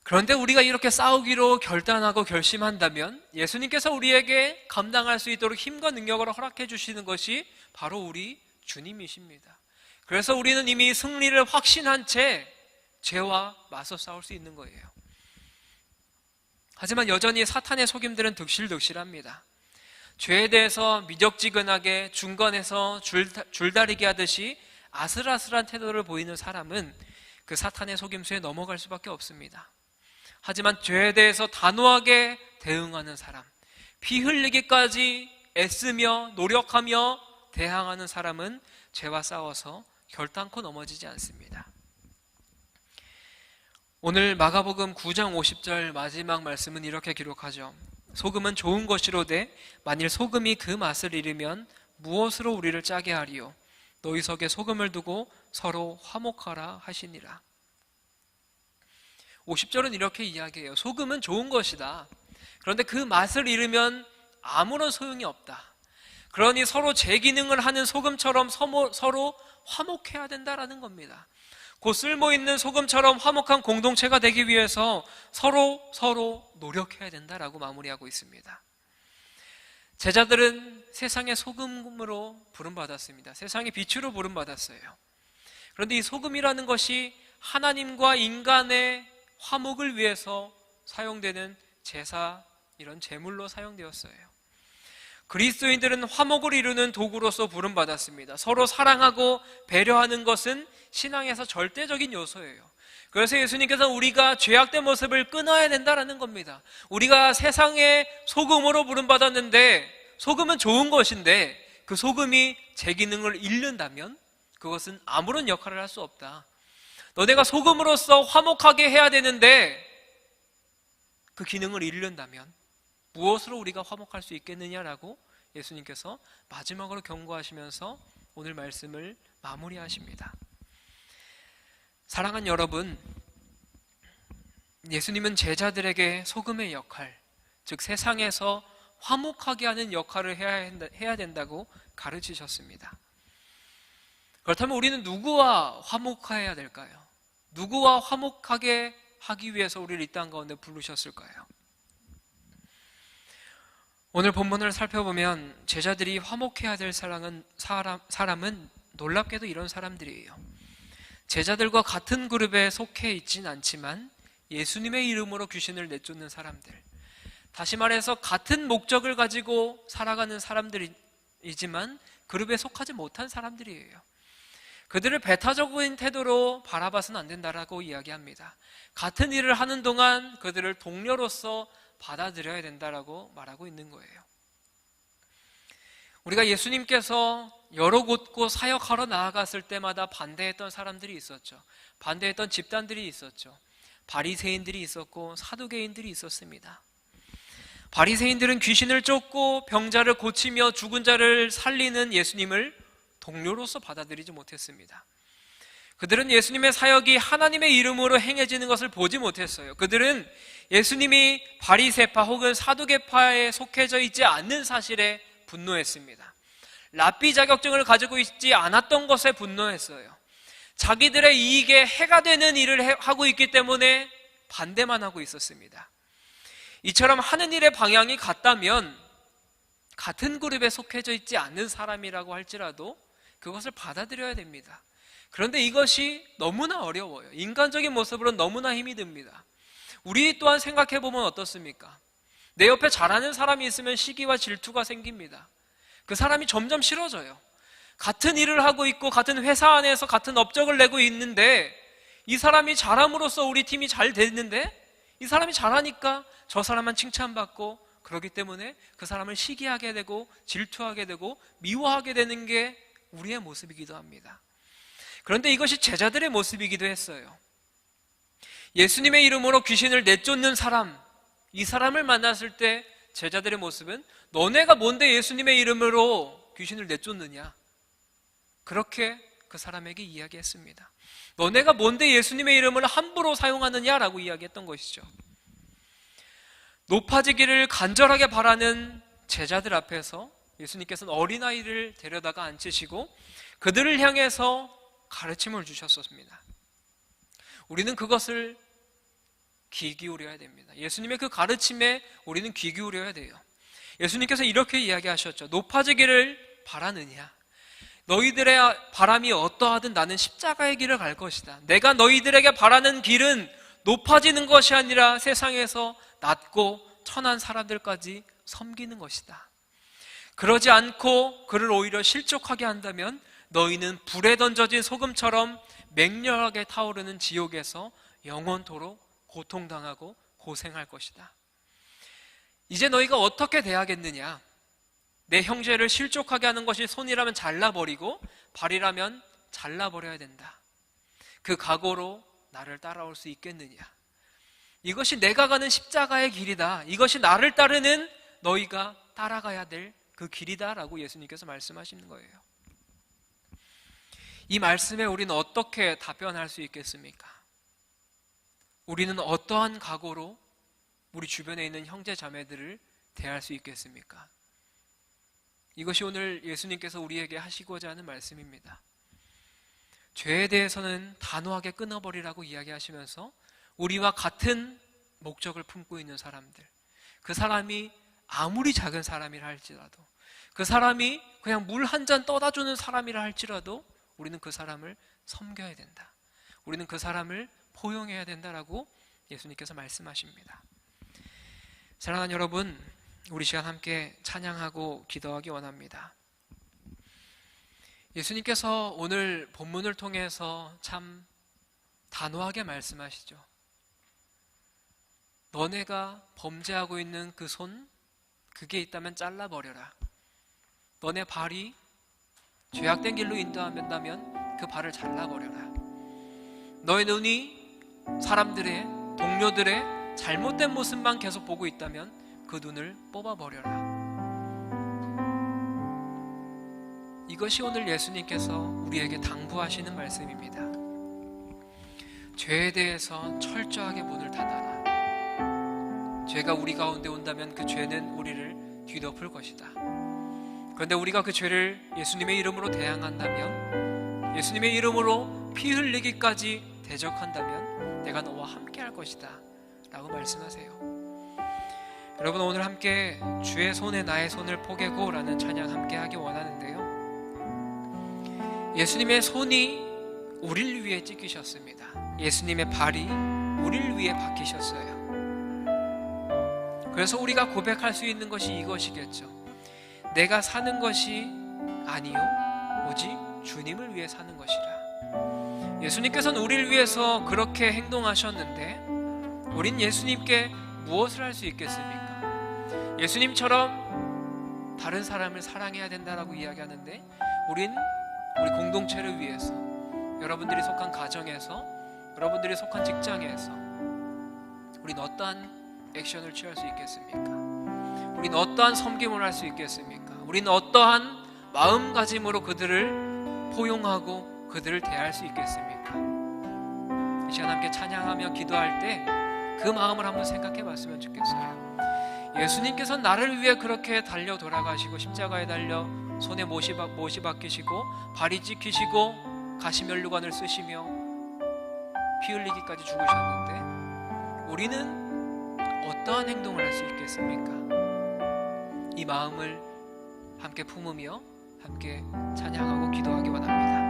그런데 우리가 이렇게 싸우기로 결단하고 결심한다면 예수님께서 우리에게 감당할 수 있도록 힘과 능력을 허락해 주시는 것이 바로 우리 주님이십니다. 그래서 우리는 이미 승리를 확신한 채 죄와 맞서 싸울 수 있는 거예요. 하지만 여전히 사탄의 속임들은 득실득실합니다. 죄에 대해서 미적지근하게 중간에서 줄다리기 하듯이 아슬아슬한 태도를 보이는 사람은 그 사탄의 속임수에 넘어갈 수밖에 없습니다. 하지만 죄에 대해서 단호하게 대응하는 사람, 피 흘리기까지 애쓰며 노력하며 대항하는 사람은 죄와 싸워서 결단코 넘어지지 않습니다. 오늘 마가복음 9장 50절 마지막 말씀은 이렇게 기록하죠. 소금은 좋은 것이로되 만일 소금이 그 맛을 잃으면 무엇으로 우리를 짜게 하리요? 너희 속에 소금을 두고 서로 화목하라 하시니라. 50절은 이렇게 이야기해요. 소금은 좋은 것이다. 그런데 그 맛을 잃으면 아무런 소용이 없다. 그러니 서로 제 기능을 하는 소금처럼 서로 화목해야 된다라는 겁니다. 곧 쓸모있는 소금처럼 화목한 공동체가 되기 위해서 서로 노력해야 된다라고 마무리하고 있습니다. 제자들은 세상의 소금으로 부름받았습니다. 세상의 빛으로 부름받았어요. 그런데 이 소금이라는 것이 하나님과 인간의 화목을 위해서 사용되는 제사, 이런 제물로 사용되었어요. 그리스도인들은 화목을 이루는 도구로서 부름받았습니다. 서로 사랑하고 배려하는 것은 신앙에서 절대적인 요소예요. 그래서 예수님께서 우리가 죄악된 모습을 끊어야 된다는 겁니다. 우리가 세상의 소금으로 부름받았는데 소금은 좋은 것인데 그 소금이 제 기능을 잃는다면 그것은 아무런 역할을 할 수 없다. 너네가 소금으로서 화목하게 해야 되는데 그 기능을 잃는다면 무엇으로 우리가 화목할 수 있겠느냐라고 예수님께서 마지막으로 경고하시면서 오늘 말씀을 마무리하십니다. 사랑하는 여러분, 예수님은 제자들에게 소금의 역할, 즉 세상에서 화목하게 하는 역할을 해야 된다고 가르치셨습니다. 그렇다면 우리는 누구와 화목해야 될까요? 누구와 화목하게 하기 위해서 우리를 이 땅 가운데 부르셨을까요? 오늘 본문을 살펴보면 제자들이 화목해야 될 사람은 놀랍게도 이런 사람들이에요. 제자들과 같은 그룹에 속해 있진 않지만 예수님의 이름으로 귀신을 내쫓는 사람들, 다시 말해서 같은 목적을 가지고 살아가는 사람들이지만 그룹에 속하지 못한 사람들이에요. 그들을 배타적인 태도로 바라봐서는 안 된다라고 이야기합니다. 같은 일을 하는 동안 그들을 동료로서 받아들여야 된다라고 말하고 있는 거예요. 우리가 예수님께서 여러 곳곳 사역하러 나아갔을 때마다 반대했던 사람들이 있었죠. 반대했던 집단들이 있었죠. 바리새인들이 있었고 사두개인들이 있었습니다. 바리새인들은 귀신을 쫓고 병자를 고치며 죽은 자를 살리는 예수님을 동료로서 받아들이지 못했습니다. 그들은 예수님의 사역이 하나님의 이름으로 행해지는 것을 보지 못했어요. 그들은 예수님이 바리새파 혹은 사두개파에 속해져 있지 않는 사실에 분노했습니다. 랍비 자격증을 가지고 있지 않았던 것에 분노했어요. 자기들의 이익에 해가 되는 일을 하고 있기 때문에 반대만 하고 있었습니다. 이처럼 하는 일의 방향이 같다면 같은 그룹에 속해져 있지 않는 사람이라고 할지라도 그것을 받아들여야 됩니다. 그런데 이것이 너무나 어려워요. 인간적인 모습으로는 너무나 힘이 듭니다. 우리 또한 생각해보면 어떻습니까? 내 옆에 잘하는 사람이 있으면 시기와 질투가 생깁니다. 그 사람이 점점 싫어져요. 같은 일을 하고 있고 같은 회사 안에서 같은 업적을 내고 있는데 이 사람이 잘함으로써 우리 팀이 잘 됐는데 이 사람이 잘하니까 저 사람만 칭찬받고 그렇기 때문에 그 사람을 시기하게 되고 질투하게 되고 미워하게 되는 게 우리의 모습이기도 합니다. 그런데 이것이 제자들의 모습이기도 했어요. 예수님의 이름으로 귀신을 내쫓는 사람, 이 사람을 만났을 때 제자들의 모습은 너네가 뭔데 예수님의 이름으로 귀신을 내쫓느냐, 그렇게 그 사람에게 이야기했습니다. 너네가 뭔데 예수님의 이름을 함부로 사용하느냐라고 이야기했던 것이죠. 높아지기를 간절하게 바라는 제자들 앞에서 예수님께서는 어린아이를 데려다가 앉히시고 그들을 향해서 가르침을 주셨습니다. 우리는 그것을 귀 기울여야 됩니다. 예수님의 그 가르침에 우리는 귀 기울여야 돼요. 예수님께서 이렇게 이야기하셨죠. 높아지기를 바라느냐? 너희들의 바람이 어떠하든 나는 십자가의 길을 갈 것이다. 내가 너희들에게 바라는 길은 높아지는 것이 아니라 세상에서 낮고 천한 사람들까지 섬기는 것이다. 그러지 않고 그를 오히려 실족하게 한다면 너희는 불에 던져진 소금처럼 맹렬하게 타오르는 지옥에서 영원토록 고통당하고 고생할 것이다. 이제 너희가 어떻게 대하겠느냐? 내 형제를 실족하게 하는 것이 손이라면 잘라버리고 발이라면 잘라버려야 된다. 그 각오로 나를 따라올 수 있겠느냐? 이것이 내가 가는 십자가의 길이다. 이것이 나를 따르는 너희가 따라가야 될 그 길이다 라고 예수님께서 말씀하시는 거예요. 이 말씀에 우리는 어떻게 답변할 수 있겠습니까? 우리는 어떠한 각오로 우리 주변에 있는 형제 자매들을 대할 수 있겠습니까? 이것이 오늘 예수님께서 우리에게 하시고자 하는 말씀입니다. 죄에 대해서는 단호하게 끊어버리라고 이야기하시면서 우리와 같은 목적을 품고 있는 사람들, 그 사람이 아무리 작은 사람이라 할지라도, 그 사람이 그냥 물 한 잔 떠다 주는 사람이라 할지라도 우리는 그 사람을 섬겨야 된다. 우리는 그 사람을 포용해야 된다라고 예수님께서 말씀하십니다. 사랑하는 여러분, 우리 시간 함께 찬양하고 기도하기 원합니다. 예수님께서 오늘 본문을 통해서 참 단호하게 말씀하시죠. 너네가 범죄하고 있는 그 손, 그게 있다면 잘라버려라. 너네 발이 죄악된 길로 인도한다면 그 발을 잘라버려라. 너의 눈이 사람들의, 동료들의 잘못된 모습만 계속 보고 있다면 그 눈을 뽑아버려라. 이것이 오늘 예수님께서 우리에게 당부하시는 말씀입니다. 죄에 대해서 철저하게 문을 닫아라. 죄가 우리 가운데 온다면 그 죄는 우리를 뒤덮을 것이다. 그런데 우리가 그 죄를 예수님의 이름으로 대항한다면, 예수님의 이름으로 피 흘리기까지 대적한다면 내가 너와 함께 할 것이다 라고 말씀하세요. 여러분, 오늘 함께 주의 손에 나의 손을 포개고 라는 찬양 함께 하기 원하는데요, 예수님의 손이 우리를 위해 찢기셨습니다. 예수님의 발이 우리를 위해 박히셨어요. 그래서 우리가 고백할 수 있는 것이 이것이겠죠. 내가 사는 것이 아니요 오직 주님을 위해 사는 것이라. 예수님께서는 우리를 위해서 그렇게 행동하셨는데 우린 예수님께 무엇을 할 수 있겠습니까? 예수님처럼 다른 사람을 사랑해야 된다라고 이야기하는데 우린 우리 공동체를 위해서, 여러분들이 속한 가정에서, 여러분들이 속한 직장에서 우린 어떠한 액션을 취할 수 있겠습니까? 우린 어떠한 섬김을 할 수 있겠습니까? 우린 어떠한 마음가짐으로 그들을 포용하고 그들을 대할 수 있겠습니까? 이 시간 함께 찬양하며 기도할 때 그 마음을 한번 생각해 봤으면 좋겠어요. 예수님께서는 나를 위해 그렇게 달려 돌아가시고 십자가에 달려 손에 못이 박히시고 발이 찍히시고 가시면류관을 쓰시며 피 흘리기까지 죽으셨는데 우리는 어떠한 행동을 할 수 있겠습니까? 이 마음을 함께 품으며 함께 찬양하고 기도하기 원합니다.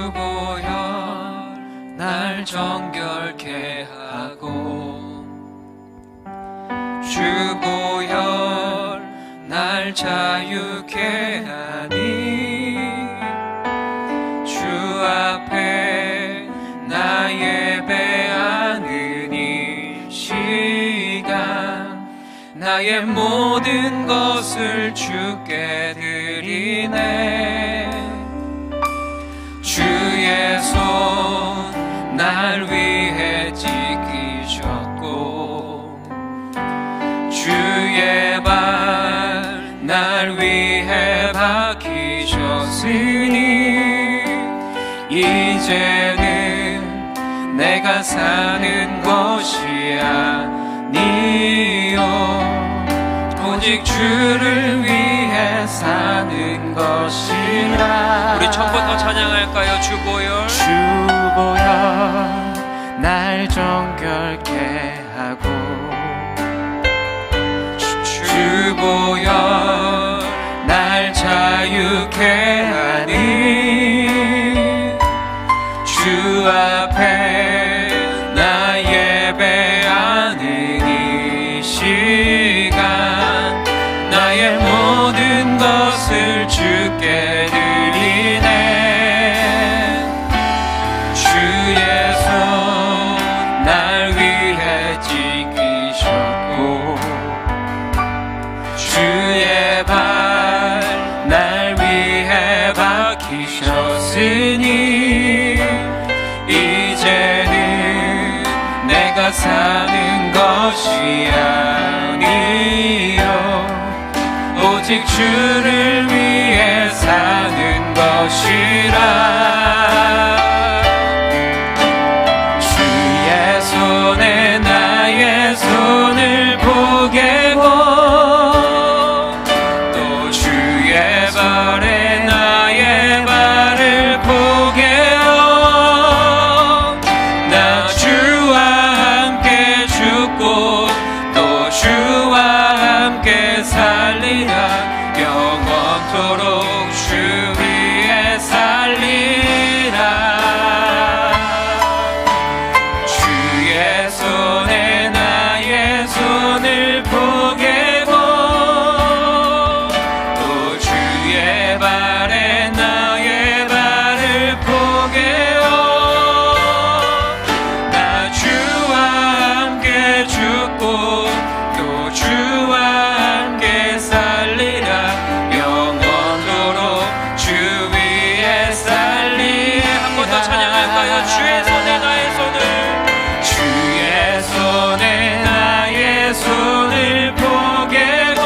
주보혈 날 정결케 하고 주보혈 날 자유케 하니 주 앞에 나 예배하는 이 시간 나의 모든 것을 주께 드리 살리네. 주의 손 날 위해 지키셨고 주의 발 날 위해 박히셨으니 이제는 내가 사는 것이 아니요 오직 주를 위해 사는 것이라. 우리 처음부터 찬양할까요? 주보혈 주보혈 날 정결케 하고 주보혈 날 자유케 하니 주 앞에 나 예배하는 이 시간 나의 모든 것을 주께 드리네. 주의 손 날 위해 지키셨고 주의 발 날 위해 박히셨으니 이제는 내가 사는 것이 아니요 오직 주를 위해 사는 것이라. 주의 손에 나의 손을 보게고 또 주의 발에 나의 발을 보게요. 나 주와 함께 죽고 또 주와 함께 살리라. 영원토록 주 위에 살리라. 주의 손에 나의 손을 보게고 또 주의 발에 나의 발을 보게요. 나 주와 함께 죽고 또 주와 함께 살리라. 영원토록 주 위에 살리. 한 번 더 찬양할까요? 주의 손에 나의 손을 주의 손에 나의 손을 보게고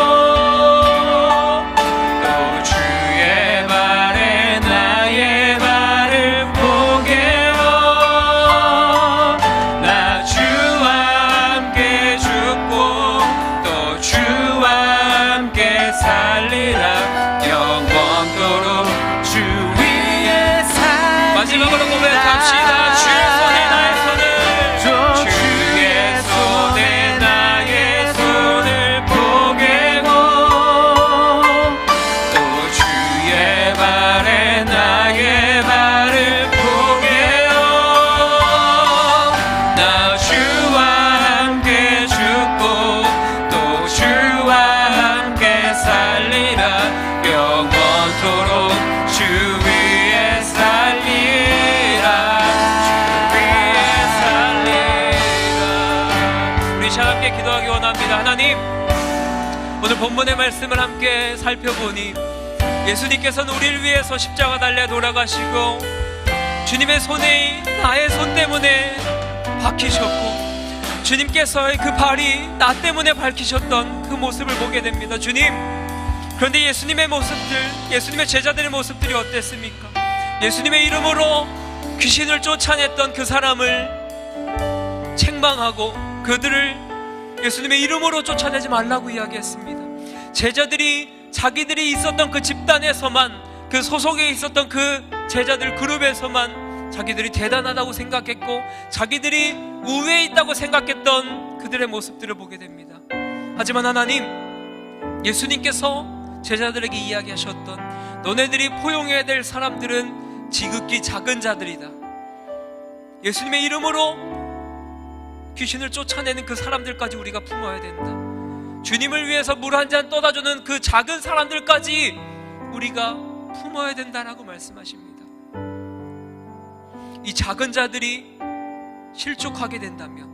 또 주의 발에 나의 발을 보게요. 나 주와 함께 죽고 또 주와 함께 살리라. 영원토록 주 위에 살리라. 마지막으로 고백합시다. 주의 손에 나의 손을 주의 손에 나의 손을 보게고 또 주의 발에 나의 발을 보게요. 나 주와 함께 죽고 또 주와 함께 살리라. 영원토록 주 위에 살리라. 주 위에 살리라. 우리 자 함께 기도하기 원합니다. 하나님, 오늘 본문의 말씀을 함께 살펴보니 예수님께서는 우리를 위해서 십자가 달려 돌아가시고 주님의 손이 나의 손 때문에 박히셨고 주님께서의 그 발이 나 때문에 밝히셨던 그 모습을 보게 됩니다. 주님, 그런데 예수님의 모습들, 예수님의 제자들의 모습들이 어땠습니까? 예수님의 이름으로 귀신을 쫓아냈던 그 사람을 책망하고 그들을 예수님의 이름으로 쫓아내지 말라고 이야기했습니다. 제자들이 자기들이 있었던 그 집단에서만, 그 소속에 있었던 그 제자들 그룹에서만 자기들이 대단하다고 생각했고 자기들이 우위에 있다고 생각했던 그들의 모습들을 보게 됩니다. 하지만 하나님, 예수님께서 제자들에게 이야기하셨던 너네들이 포용해야 될 사람들은 지극히 작은 자들이다. 예수님의 이름으로 귀신을 쫓아내는 그 사람들까지 우리가 품어야 된다. 주님을 위해서 물 한 잔 떠다주는 그 작은 사람들까지 우리가 품어야 된다라고 말씀하십니다. 이 작은 자들이 실족하게 된다면,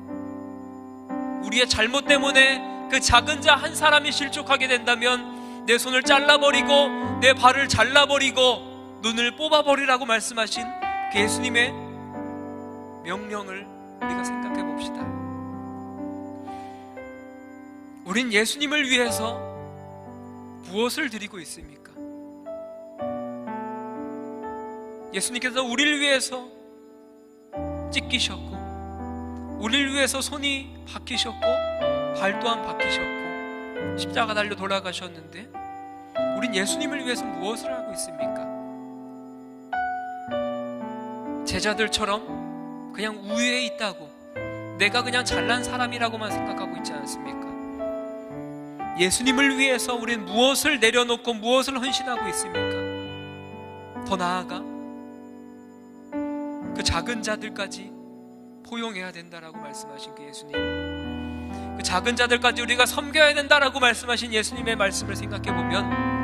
우리의 잘못 때문에 그 작은 자 한 사람이 실족하게 된다면 내 손을 잘라버리고 내 발을 잘라버리고 눈을 뽑아버리라고 말씀하신 그 예수님의 명령을 우리가 생각해 봅시다. 우린 예수님을 위해서 무엇을 드리고 있습니까? 예수님께서 우리를 위해서 찢기셨고, 우리를 위해서 손이 박히셨고 발 또한 박히셨고 십자가 달려 돌아가셨는데, 우린 예수님을 위해서 무엇을 하고 있습니까? 제자들처럼 그냥 우위에 있다고, 내가 그냥 잘난 사람이라고만 생각하고 있지 않습니까? 예수님을 위해서 우린 무엇을 내려놓고 무엇을 헌신하고 있습니까? 더 나아가 그 작은 자들까지 포용해야 된다라고 말씀하신 그 예수님, 그 작은 자들까지 우리가 섬겨야 된다라고 말씀하신 예수님의 말씀을 생각해 보면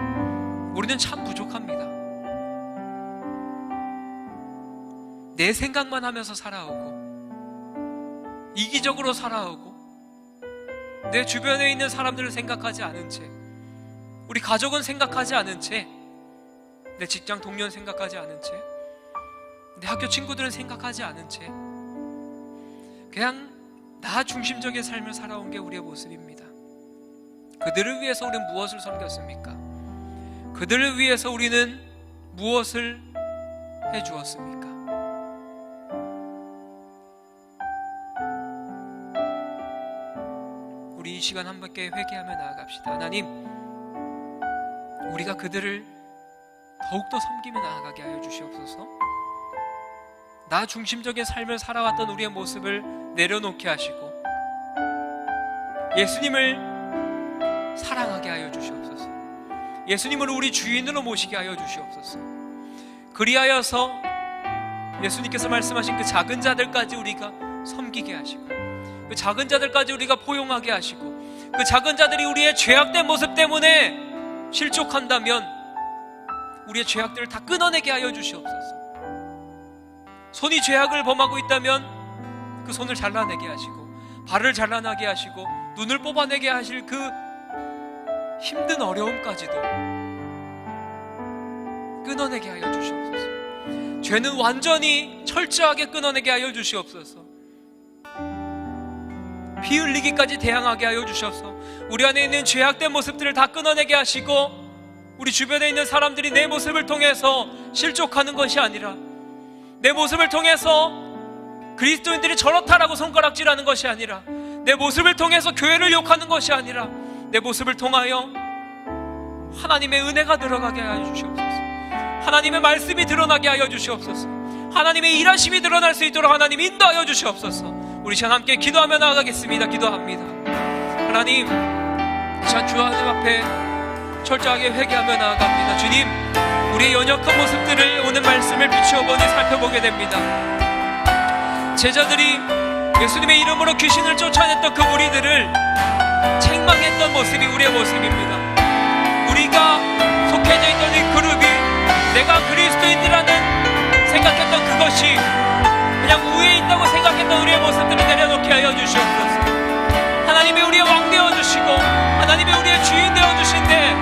우리는 참 부족합니다. 내 생각만 하면서 살아오고, 이기적으로 살아오고, 내 주변에 있는 사람들을 생각하지 않은 채, 우리 가족은 생각하지 않은 채, 내 직장 동료는 생각하지 않은 채, 내 학교 친구들은 생각하지 않은 채 그냥 나 중심적인 삶을 살아온 게 우리의 모습입니다. 그들을 위해서 우리는 무엇을 섬겼습니까? 그들을 위해서 우리는 무엇을 해주었습니까? 우리 이 시간 함께 회개하며 나아갑시다. 하나님, 우리가 그들을 더욱더 섬기며 나아가게 하여 주시옵소서. 나 중심적인 삶을 살아왔던 우리의 모습을 내려놓게 하시고 예수님을 사랑하게 하여 주시옵소서. 예수님을 우리 주인으로 모시게 하여 주시옵소서. 그리하여서 예수님께서 말씀하신 그 작은 자들까지 우리가 섬기게 하시고, 그 작은 자들까지 우리가 포용하게 하시고, 그 작은 자들이 우리의 죄악된 모습 때문에 실족한다면 우리의 죄악들을 다 끊어내게 하여 주시옵소서. 손이 죄악을 범하고 있다면 그 손을 잘라내게 하시고, 발을 잘라나게 하시고, 눈을 뽑아내게 하실 그 힘든 어려움까지도 끊어내게 하여 주시옵소서. 죄는 완전히 철저하게 끊어내게 하여 주시옵소서. 피 흘리기까지 대항하게 하여 주셔서 우리 안에 있는 죄악된 모습들을 다 끊어내게 하시고, 우리 주변에 있는 사람들이 내 모습을 통해서 실족하는 것이 아니라, 내 모습을 통해서 그리스도인들이 저렇다라고 손가락질하는 것이 아니라, 내 모습을 통해서 교회를 욕하는 것이 아니라, 내 모습을 통하여 하나님의 은혜가 들어가게 하여 주시옵소서. 하나님의 말씀이 드러나게 하여 주시옵소서. 하나님의 일하심이 드러날 수 있도록 하나님 인도하여 주시옵소서. 우리 시간 함께 기도하며 나아가겠습니다. 기도합니다. 하나님, 자 주 하나님 앞에 철저하게 회개하며 나아갑니다. 주님, 우리의 연약한 모습들을 오늘 말씀을 비추어보니 살펴보게 됩니다. 제자들이 예수님의 이름으로 귀신을 쫓아냈던 그 무리들을 책망했던 모습이 우리의 모습입니다. 우리가 속해져 있던 이 그룹이 내가 그리스도인이라는 생각했던 그것이 그냥 우위에 있다고 생각했던 우리의 모습들을 내려놓게 하여 주시옵소서. 하나님이 우리의 왕 되어주시고 하나님이 우리의 주인 되어주신데,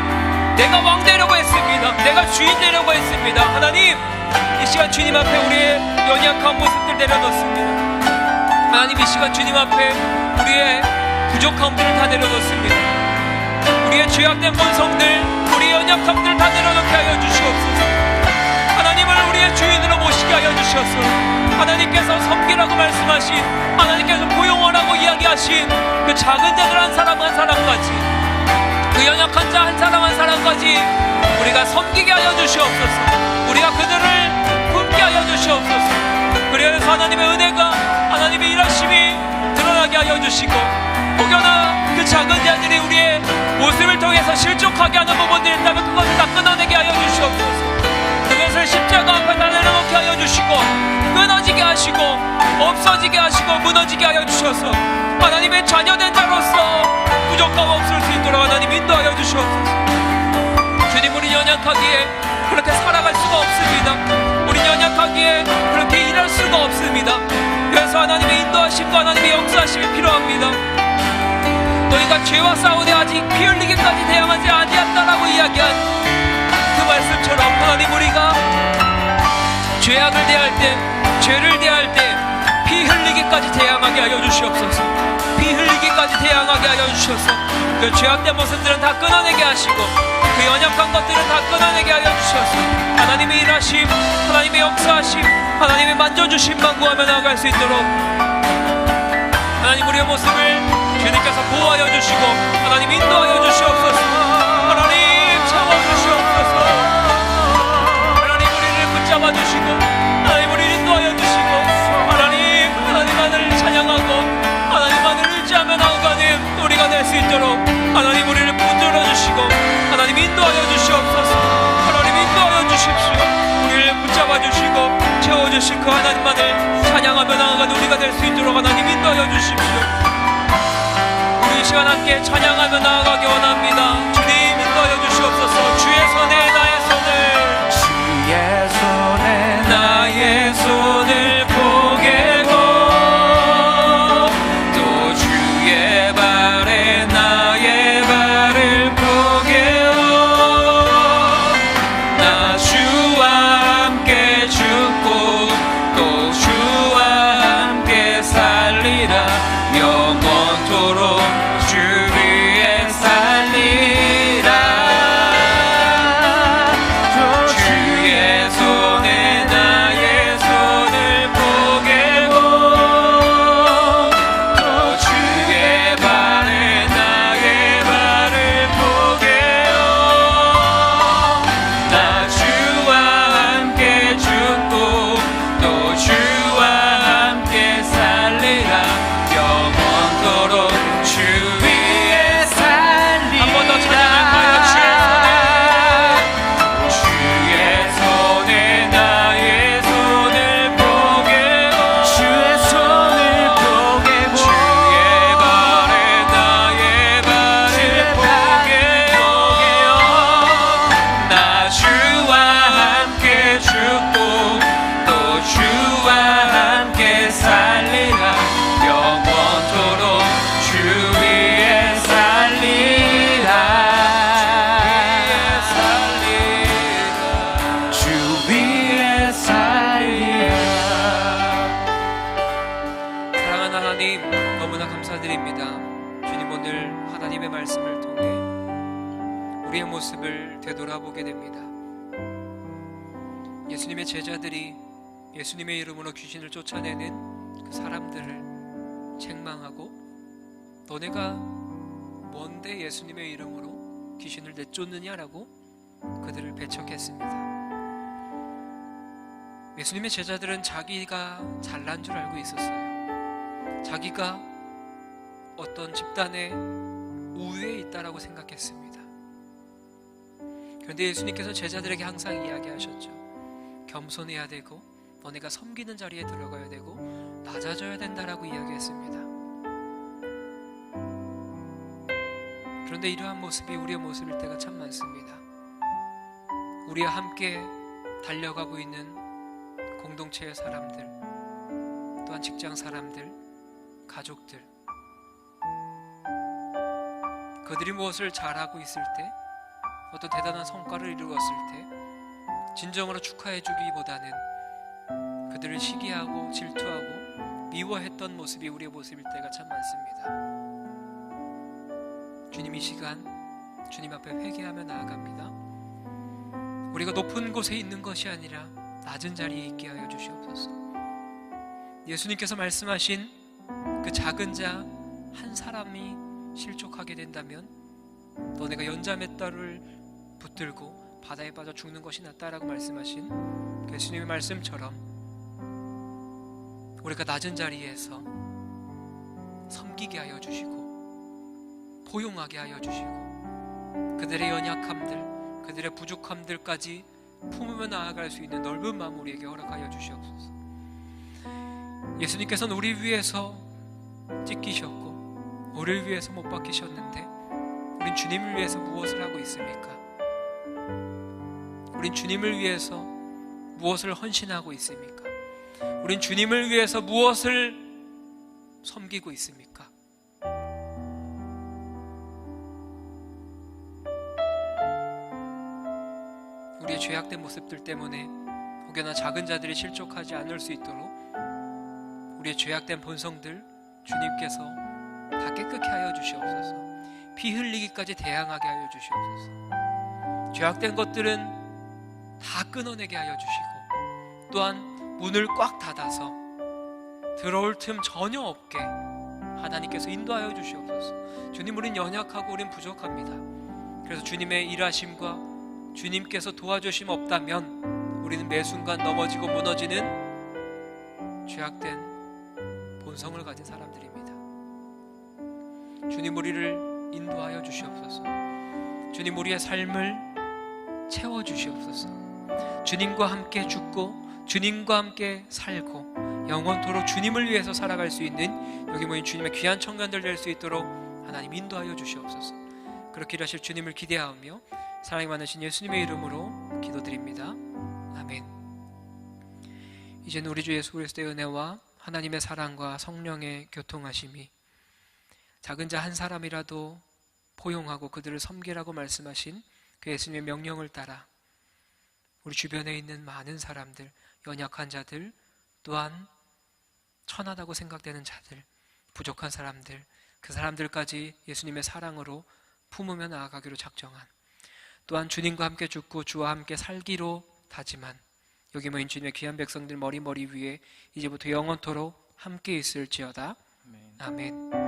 내가 왕 되려고 했습니다. 내가 주인 되려고 했습니다. 하나님, 이 시간 주님 앞에 우리의 연약한 모습들 내려놓습니다. 하나님, 이 시간 주님 앞에 우리의 부족함들을 다 내려놓습니다. 우리의 죄악된 본성들, 우리의 연약함들을 다 내려놓게 하여 주시옵소서. 하나님을 우리의 주인으로 모시게 하여 주셔서 하나님께서 섬기라고 말씀하신, 하나님께서 포용하라고 이야기하신 그 작은 자들 한 사람 한 사람까지, 그 연약한 자 한 사람 한 사람까지 우리가 섬기게 하여 주시옵소서. 우리가 그들을 품게 하여 주시옵소서. 그래서 하나님의 은혜가, 하나님의 일하심이 드러나게 하여 주시고, 혹여나 그 작은 자들이 우리의 모습을 통해서 실족하게 하는 부분들이 있다면 그것을 다 끊어내게 하여 주시옵소서. 그것을 십자가 앞에 다 내려놓게 하여 주시고, 끊어지게 하시고, 없어지게 하시고, 무너지게 하여 주셔서 하나님의 자녀된 자로서 부족함 없을 수 있도록 하나님 인도하여 주시옵소서. 주님, 우리 연약하기에 그렇게 살아갈 수가 없습니다. 우리 연약하기에 그렇게 일할 수가 없습니다. 그래서 하나님의 인도하심과 하나님의 역사하심이 필요합니다. 너희가 죄와 싸우되 아직 피 흘리기까지 대항하지 아니했다라고 이야기한 그 말씀처럼 하나님, 우리가 죄악을 대할 때, 죄를 대할 때 피 흘리기까지 대항하게 하여 주시옵소서. 피 흘리기까지 대항하게 하여 주셔서 그 죄악된 모습들은 다 끊어내게 하시고 그 연약한 것들은 다 끊어내게 하여 주셔서 하나님의 일하심, 하나님의 역사하심, 하나님의 만져주심만 구하며 나아갈 수 있도록 하나님, 우리의 모습을 주님께서 보호하여 주시고 하나님 인도하여 주시옵소서. 하나님 참아주시옵소서. 하나님 우리를 붙잡아 주시고 하나님 우리를 인도하여 주시고 하나님만을 찬양하고 하나님만을 의지하며 나아가는 우리가 될 수 있도록 하나님 우리를 붙들어 주시고 하나님 인도하여 주시옵소서. 하나님 인도하여 주십시오. 우리를 붙잡아 주시고 채워주신 그 하나님만을 찬양하며 나아가는 우리가 될 수 있도록 하나님 인도하여 주십시오. 우리 이 시간 함께 찬양하며 나아가기 원합니다. 주님 인도하여 주시옵소서. 주의 손에 나의 손을, 주의 손에 나의 손을 포개고 또 주의 발에 나의 발을 포개어 나 주와 함께 죽고 또 주와 함께 살리라. 영원토록 주 위에 살리라. 주의 손에 나의 손을 포개고 또 주의 발에 나의 발을 포개어 나 주와 함께 죽고 또 주와 함께 살리라. 영원토록 주 위에 살리라. 한 번 더 찬양할까요? 주의 손에 나의 손을 포개고 주의 손을 포개고 주의 발에 나의 발을 포개어 나 주와 함께 죽고 또 주와 함께 살리라. 영원토록 주 위에 살리라. 주 위에 살리라. 사랑하는 하나님, 너무나 감사드립니다. 주님, 오늘 하나님의 말씀을 통해 우리의 모습을 되돌아보게 됩니다. 예수님의 제자들이 예수님의 이름으로 귀신을 쫓아내는 그 사람들을 책망하고 너네가 뭔데 예수님의 이름으로 귀신을 내쫓느냐라고 그들을 배척했습니다. 예수님의 제자들은 자기가 잘난 줄 알고 있었어요. 자기가 어떤 집단의 우위에 있다라고 생각했습니다. 그런데 예수님께서 제자들에게 항상 이야기하셨죠. 겸손해야 되고 너네가 섬기는 자리에 들어가야 되고 낮아져야 된다라고 이야기했습니다. 그런데 이러한 모습이 우리의 모습일 때가 참 많습니다. 우리와 함께 달려가고 있는 공동체의 사람들, 또한 직장 사람들, 가족들, 그들이 무엇을 잘하고 있을 때, 어떤 대단한 성과를 이루었을 때 진정으로 축하해주기보다는 그들을 시기하고 질투하고 미워했던 모습이 우리의 모습일 때가 참 많습니다. 주님, 이 시간 주님 앞에 회개하며 나아갑니다. 우리가 높은 곳에 있는 것이 아니라 낮은 자리에 있게 하여 주시옵소서. 예수님께서 말씀하신 그 작은 자 한 사람이 실족하게 된다면 너네가 연자몇 달을 붙들고 바다에 빠져 죽는 것이 낫다라고 말씀하신 예수님의 말씀처럼 우리가 낮은 자리에서 섬기게 하여 주시고 포용하게 하여 주시고 그들의 연약함들, 그들의 부족함들까지 품으며 나아갈 수 있는 넓은 마음 우리에게 허락하여 주시옵소서. 예수님께서는 우리 위해서 찢기셨고 우리를 위해서 못 박히셨는데 우린 주님을 위해서 무엇을 하고 있습니까? 우린 주님을 위해서 무엇을 헌신하고 있습니까? 우린 주님을 위해서 무엇을 섬기고 있습니까? 죄악된 모습들 때문에 혹여나 작은 자들이 실족하지 않을 수 있도록 우리의 죄악된 본성들 주님께서 다 깨끗게 하여 주시옵소서. 피 흘리기까지 대항하게 하여 주시옵소서. 죄악된 것들은 다 끊어내게 하여 주시고, 또한 문을 꽉 닫아서 들어올 틈 전혀 없게 하나님께서 인도하여 주시옵소서. 주님, 우린 연약하고 우린 부족합니다. 그래서 주님의 일하심과 주님께서 도와주심 없다면 우리는 매 순간 넘어지고 무너지는 죄악된 본성을 가진 사람들입니다. 주님, 우리를 인도하여 주시옵소서. 주님, 우리의 삶을 채워주시옵소서. 주님과 함께 죽고 주님과 함께 살고 영원토록 주님을 위해서 살아갈 수 있는 여기 모인 주님의 귀한 청년들 될 수 있도록 하나님 인도하여 주시옵소서. 그렇게 일하실 주님을 기대하며 사랑이 많으신 예수님의 이름으로 기도드립니다. 아멘. 이제는 우리 주 예수 그리스도의 은혜와 하나님의 사랑과 성령의 교통하심이 작은 자 한 사람이라도 포용하고 그들을 섬기라고 말씀하신 그 예수님의 명령을 따라 우리 주변에 있는 많은 사람들, 연약한 자들, 또한 천하다고 생각되는 자들, 부족한 사람들, 그 사람들까지 예수님의 사랑으로 품으며 나아가기로 작정한, 또한 주님과 함께 죽고 주와 함께 살기로 다짐한 여기 모인 주님의 귀한 백성들 머리 위에 이제부터 영원토록 함께 있을지어다. 아멘.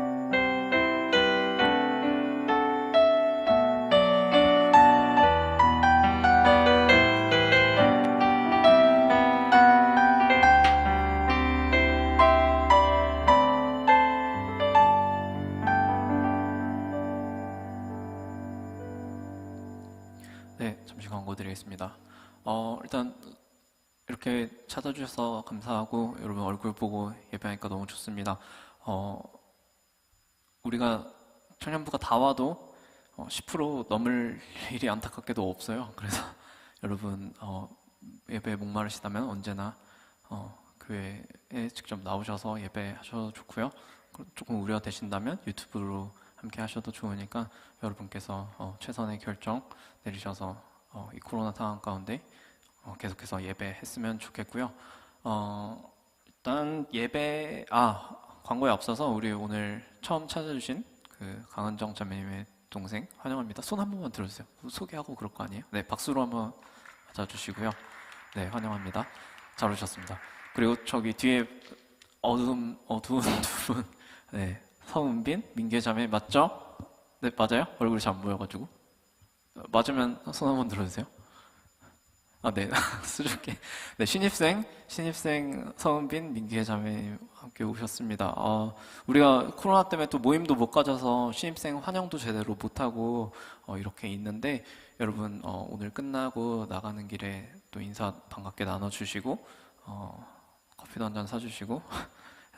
네, 잠시 광고 드리겠습니다. 일단 이렇게 찾아주셔서 감사하고 여러분 얼굴 보고 예배하니까 너무 좋습니다. 우리가 청년부가 다 와도 10% 넘을 일이 안타깝게도 없어요. 그래서 여러분 예배에 목마르시다면 언제나 교회에 직접 나오셔서 예배하셔도 좋고요. 조금 우려가 되신다면 유튜브로 함께 하셔도 좋으니까 여러분께서 최선의 결정 내리셔서 이 코로나 상황 가운데 계속해서 예배했으면 좋겠고요. 일단 광고에 앞서서 우리 오늘 처음 찾아주신 그 강은정 자매님의 동생 환영합니다. 손 한 번만 들어주세요. 소개하고 그럴 거 아니에요? 네, 박수로 한번 맞아주시고요. 네, 환영합니다. 잘 오셨습니다. 그리고 저기 뒤에 어두운 두 분, 네, 서은빈, 민규 자매 맞죠? 네, 맞아요? 얼굴이 잘 안 보여가지고. 맞으면 손 한번 들어주세요. 네, 수줍게. 네, 신입생 서은빈, 민규 자매 함께 오셨습니다. 우리가 코로나 때문에 또 모임도 못 가져서 신입생 환영도 제대로 못하고 이렇게 있는데 여러분 오늘 끝나고 나가는 길에 또 인사 반갑게 나눠주시고 커피도 한 잔 사주시고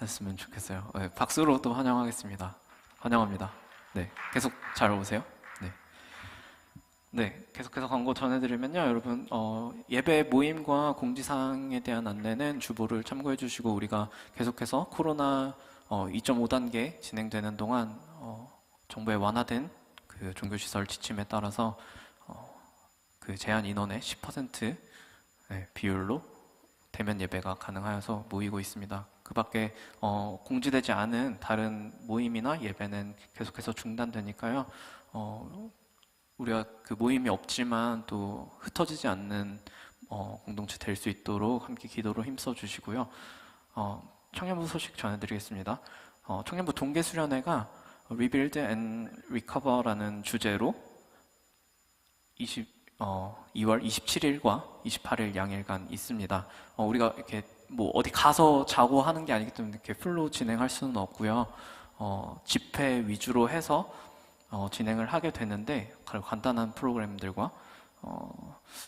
했으면 좋겠어요. 네, 박수로 또 환영하겠습니다. 환영합니다. 네, 계속 잘 오세요. 네, 계속해서 광고 전해드리면요, 여러분 예배 모임과 공지사항에 대한 안내는 주보를 참고해 주시고 우리가 계속해서 코로나 2.5단계 진행되는 동안 정부의 완화된 그 종교시설 지침에 따라서 그 제한 인원의 10% 비율로 대면 예배가 가능하여서 모이고 있습니다. 그 밖에 공지되지 않은 다른 모임이나 예배는 계속해서 중단되니까요. 우리가 그 모임이 없지만 또 흩어지지 않는 공동체 될 수 있도록 함께 기도로 힘써 주시고요. 청년부 소식 전해드리겠습니다. 청년부 동계수련회가 Rebuild and Recover라는 주제로 2월 27일과 28일 양일간 있습니다. 우리가 이렇게 뭐 어디 가서 자고 하는 게 아니기 때문에 이렇게 풀로 진행할 수는 없고요. 집회 위주로 해서 진행을 하게 되는데 간단한 프로그램들과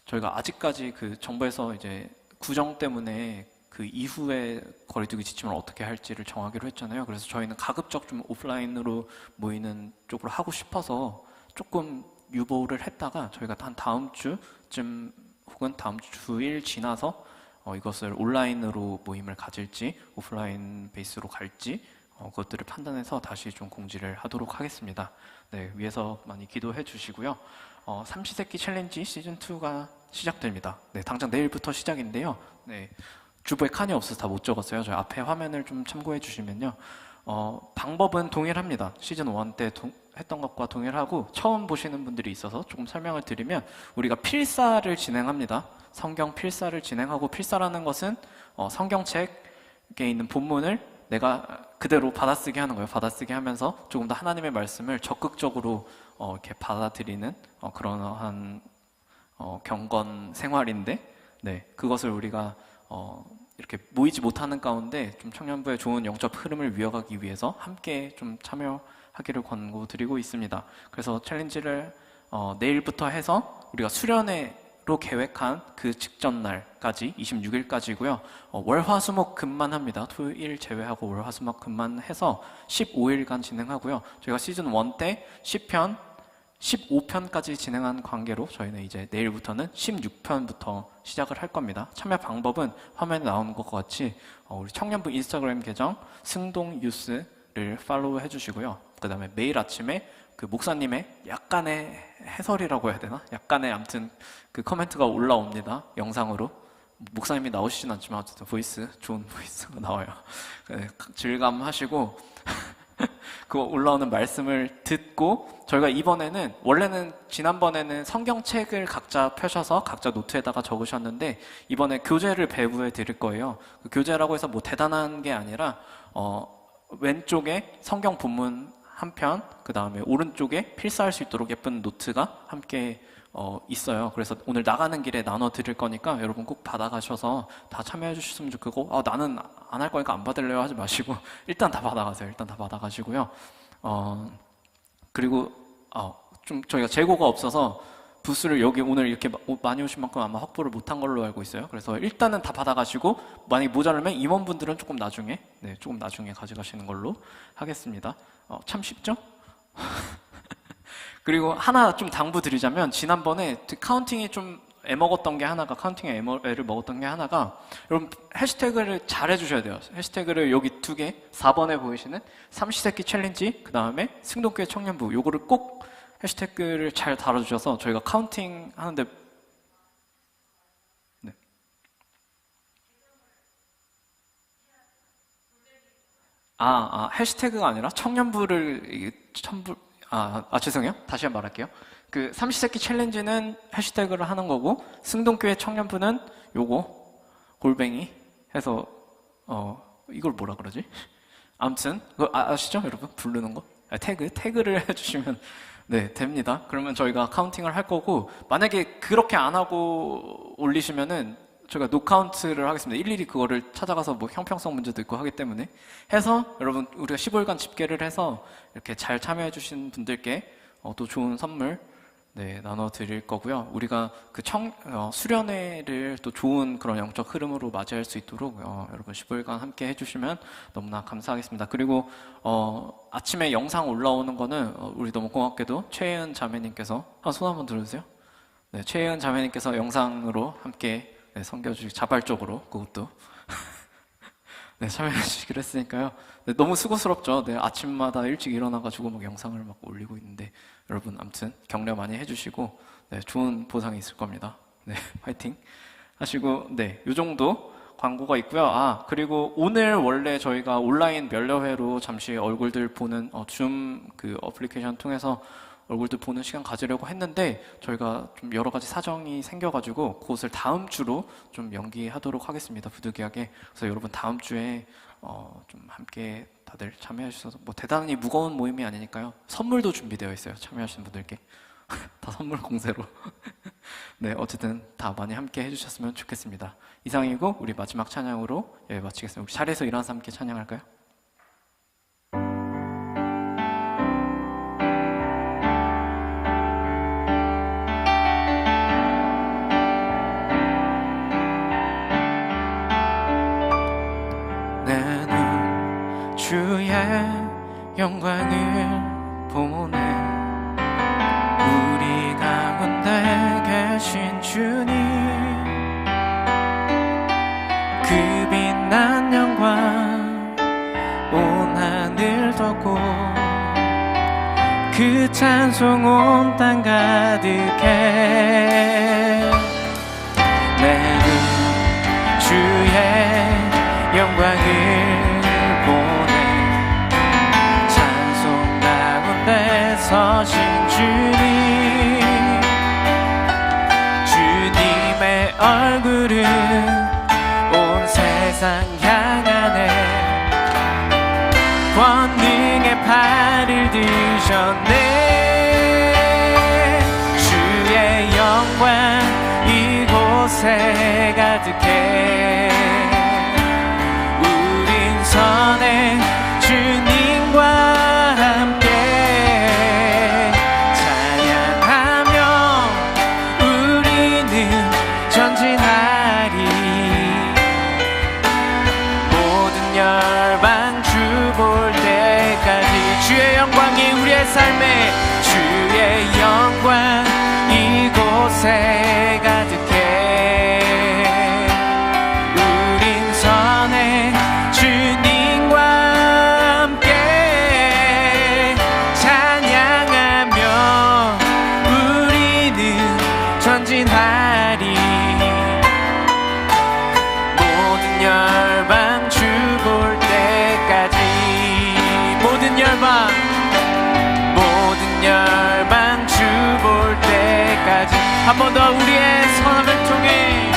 저희가 아직까지 그 정부에서 이제 구정 때문에 그 이후에 거리두기 지침을 어떻게 할지를 정하기로 했잖아요. 그래서 저희는 가급적 좀 오프라인으로 모이는 쪽으로 하고 싶어서 조금 유보를 했다가 저희가 한 다음 주쯤 혹은 다음 주일 지나서 이것을 온라인으로 모임을 가질지 오프라인 베이스로 갈지 그것들을 판단해서 다시 좀 공지를 하도록 하겠습니다. 네, 위에서 많이 기도해 주시고요. 삼시세끼 챌린지 시즌2가 시작됩니다. 네, 당장 내일부터 시작인데요. 네, 주부에 칸이 없어서 다 못 적었어요. 저희 앞에 화면을 좀 참고해 주시면요. 방법은 동일합니다. 시즌1 때 했던 것과 동일하고, 처음 보시는 분들이 있어서 조금 설명을 드리면, 우리가 필사를 진행합니다. 성경 필사를 진행하고, 필사라는 것은 성경책에 있는 본문을 내가 그대로 받아쓰기 하는 거예요. 받아쓰기 하면서 조금 더 하나님의 말씀을 적극적으로 이렇게 받아들이는 그러한 경건 생활인데, 네, 그것을 우리가 이렇게 모이지 못하는 가운데 좀 청년부의 좋은 영적 흐름을 이어가기 위해서 함께 좀 참여하기를 권고드리고 있습니다. 그래서 챌린지를 내일부터 해서 우리가 수련회로 계획한 그 직전 날까지 26일까지고요. 월화수목금만 합니다. 토요일 제외하고 월화수목금만 해서 15일간 진행하고요. 저희가 시즌 1 때 10편 15편까지 진행한 관계로 저희는 이제 내일부터는 16편부터 시작을 할 겁니다. 참여 방법은 화면에 나오는 것과 같이 우리 청년부 인스타그램 계정 승동유스를 팔로우 해주시고요. 그 다음에 매일 아침에 그 목사님의 약간의 해설이라고 해야 되나? 약간의 아무튼 그 코멘트가 올라옵니다. 영상으로. 목사님이 나오시진 않지만 어쨌든 좋은 보이스가 나와요. 즐감하시고 그 올라오는 말씀을 듣고, 저희가 이번에는, 원래는 지난번에는 성경책을 각자 펴셔서 각자 노트에다가 적으셨는데, 이번에 교재를 배부해 드릴 거예요. 그 교재라고 해서 뭐 대단한 게 아니라 왼쪽에 성경 본문 한 편, 그 다음에 오른쪽에 필사할 수 있도록 예쁜 노트가 함께 있어요. 그래서 오늘 나가는 길에 나눠 드릴 거니까 여러분 꼭 받아가셔서 다 참여해 주셨으면 좋겠고, 나는 안 할 거니까 안 받을래요 하지 마시고 일단 다 받아가세요. 일단 다 받아가시고요. 그리고 좀 저희가 재고가 없어서 부스를 여기 오늘 이렇게 많이 오신 만큼 아마 확보를 못한 걸로 알고 있어요. 그래서 일단은 다 받아가시고, 만약에 모자르면 임원분들은 조금 나중에 가져가시는 걸로 하겠습니다. 참 쉽죠? 그리고 하나 좀 당부드리자면, 지난번에 카운팅이 좀 애를 먹었던 게 하나가, 여러분 해시태그를 잘 해주셔야 돼요. 해시태그를 여기 2개, 4번에 보이시는 삼시세끼 챌린지, 그 다음에 승동교회 청년부, 요거를 꼭 해시태그를 잘 달아주셔서 저희가 카운팅 하는데, 네. 해시태그가 아니라 청년부를 죄송해요. 다시 한번 말할게요. 그 삼시세끼 챌린지는 해시태그를 하는 거고, 승동교회 청년부는 요거 골뱅이 해서 이걸 뭐라 그러지? 아무튼 그거 아시죠, 여러분? 부르는 거? 태그를 해주시면 네, 됩니다. 그러면 저희가 카운팅을 할 거고, 만약에 그렇게 안 하고 올리시면은 저희가 노카운트를 하겠습니다. 일일이 그거를 찾아가서 뭐 형평성 문제도 있고 하기 때문에 해서, 여러분 우리가 15일간 집계를 해서 이렇게 잘 참여해 주신 분들께 또 좋은 선물 나눠 드릴 거고요. 우리가 그 수련회를 또 좋은 그런 영적 흐름으로 맞이할 수 있도록 여러분 15일간 함께 해주시면 너무나 감사하겠습니다. 그리고 아침에 영상 올라오는 거는 우리 너무 고맙게도 최혜은 자매님께서 손 한번 들어주세요. 네, 최혜은 자매님께서 영상으로 함께 섬겨주시기, 자발적으로 그것도 참여해 주시기로 했으니까요. 너무 수고스럽죠. 아침마다 일찍 일어나가지고 막 영상을 막 올리고 있는데, 여러분 아무튼 격려 많이 해주시고 좋은 보상이 있을 겁니다. 화이팅 하시고, 요 정도 광고가 있고요. 그리고 오늘 원래 저희가 온라인 면려회로 잠시 얼굴들 보는 줌 그 어플리케이션 통해서 얼굴들 보는 시간 가지려고 했는데, 저희가 좀 여러 가지 사정이 생겨가지고 그것을 다음 주로 좀 연기하도록 하겠습니다. 부득이하게. 그래서 여러분 다음 주에 좀 함께 다들 참여해 주셔서, 뭐 대단히 무거운 모임이 아니니까요. 선물도 준비되어 있어요. 참여하시는 분들께 다 선물 공세로. 어쨌든 다 많이 함께 해주셨으면 좋겠습니다. 이상이고, 우리 마지막 찬양으로 마치겠습니다. 우리 자리에서 일어나서 함께 찬양할까요? 주의 영광을 보네. 우리 가운데 계신 주님, 그 빛난 영광 온 하늘 덮고, 그 찬송 온 땅 가득해. 내 눈 주의 영광을 보네. 찬송 가운데 서신 주님, 주님의 얼굴을 온 세상 향하네. 권능의 팔을 드셨네. 주의 영광 이곳에 가득해. 우린 선해 주님과 함께 찬양하며 우리는 전진하리. 모든 열방 주 볼 때까지 주의 영광이 우리의 삶에, 주의 영광 이곳에 가득해. 우린 선해 주님과 함께 찬양하며 우리는 전진하리. 모든 열방 주 볼 때까지, 모든 열방 주 볼 때까지. 한 번 더 우리의 선함을 통해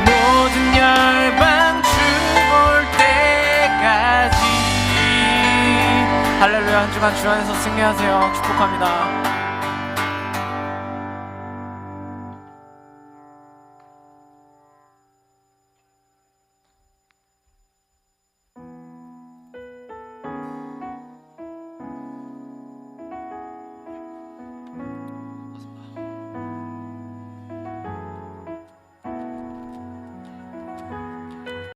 모든 열방 주 볼 때까지. 할렐루야. 한 주간 주 안에서 승리하세요. 축복합니다.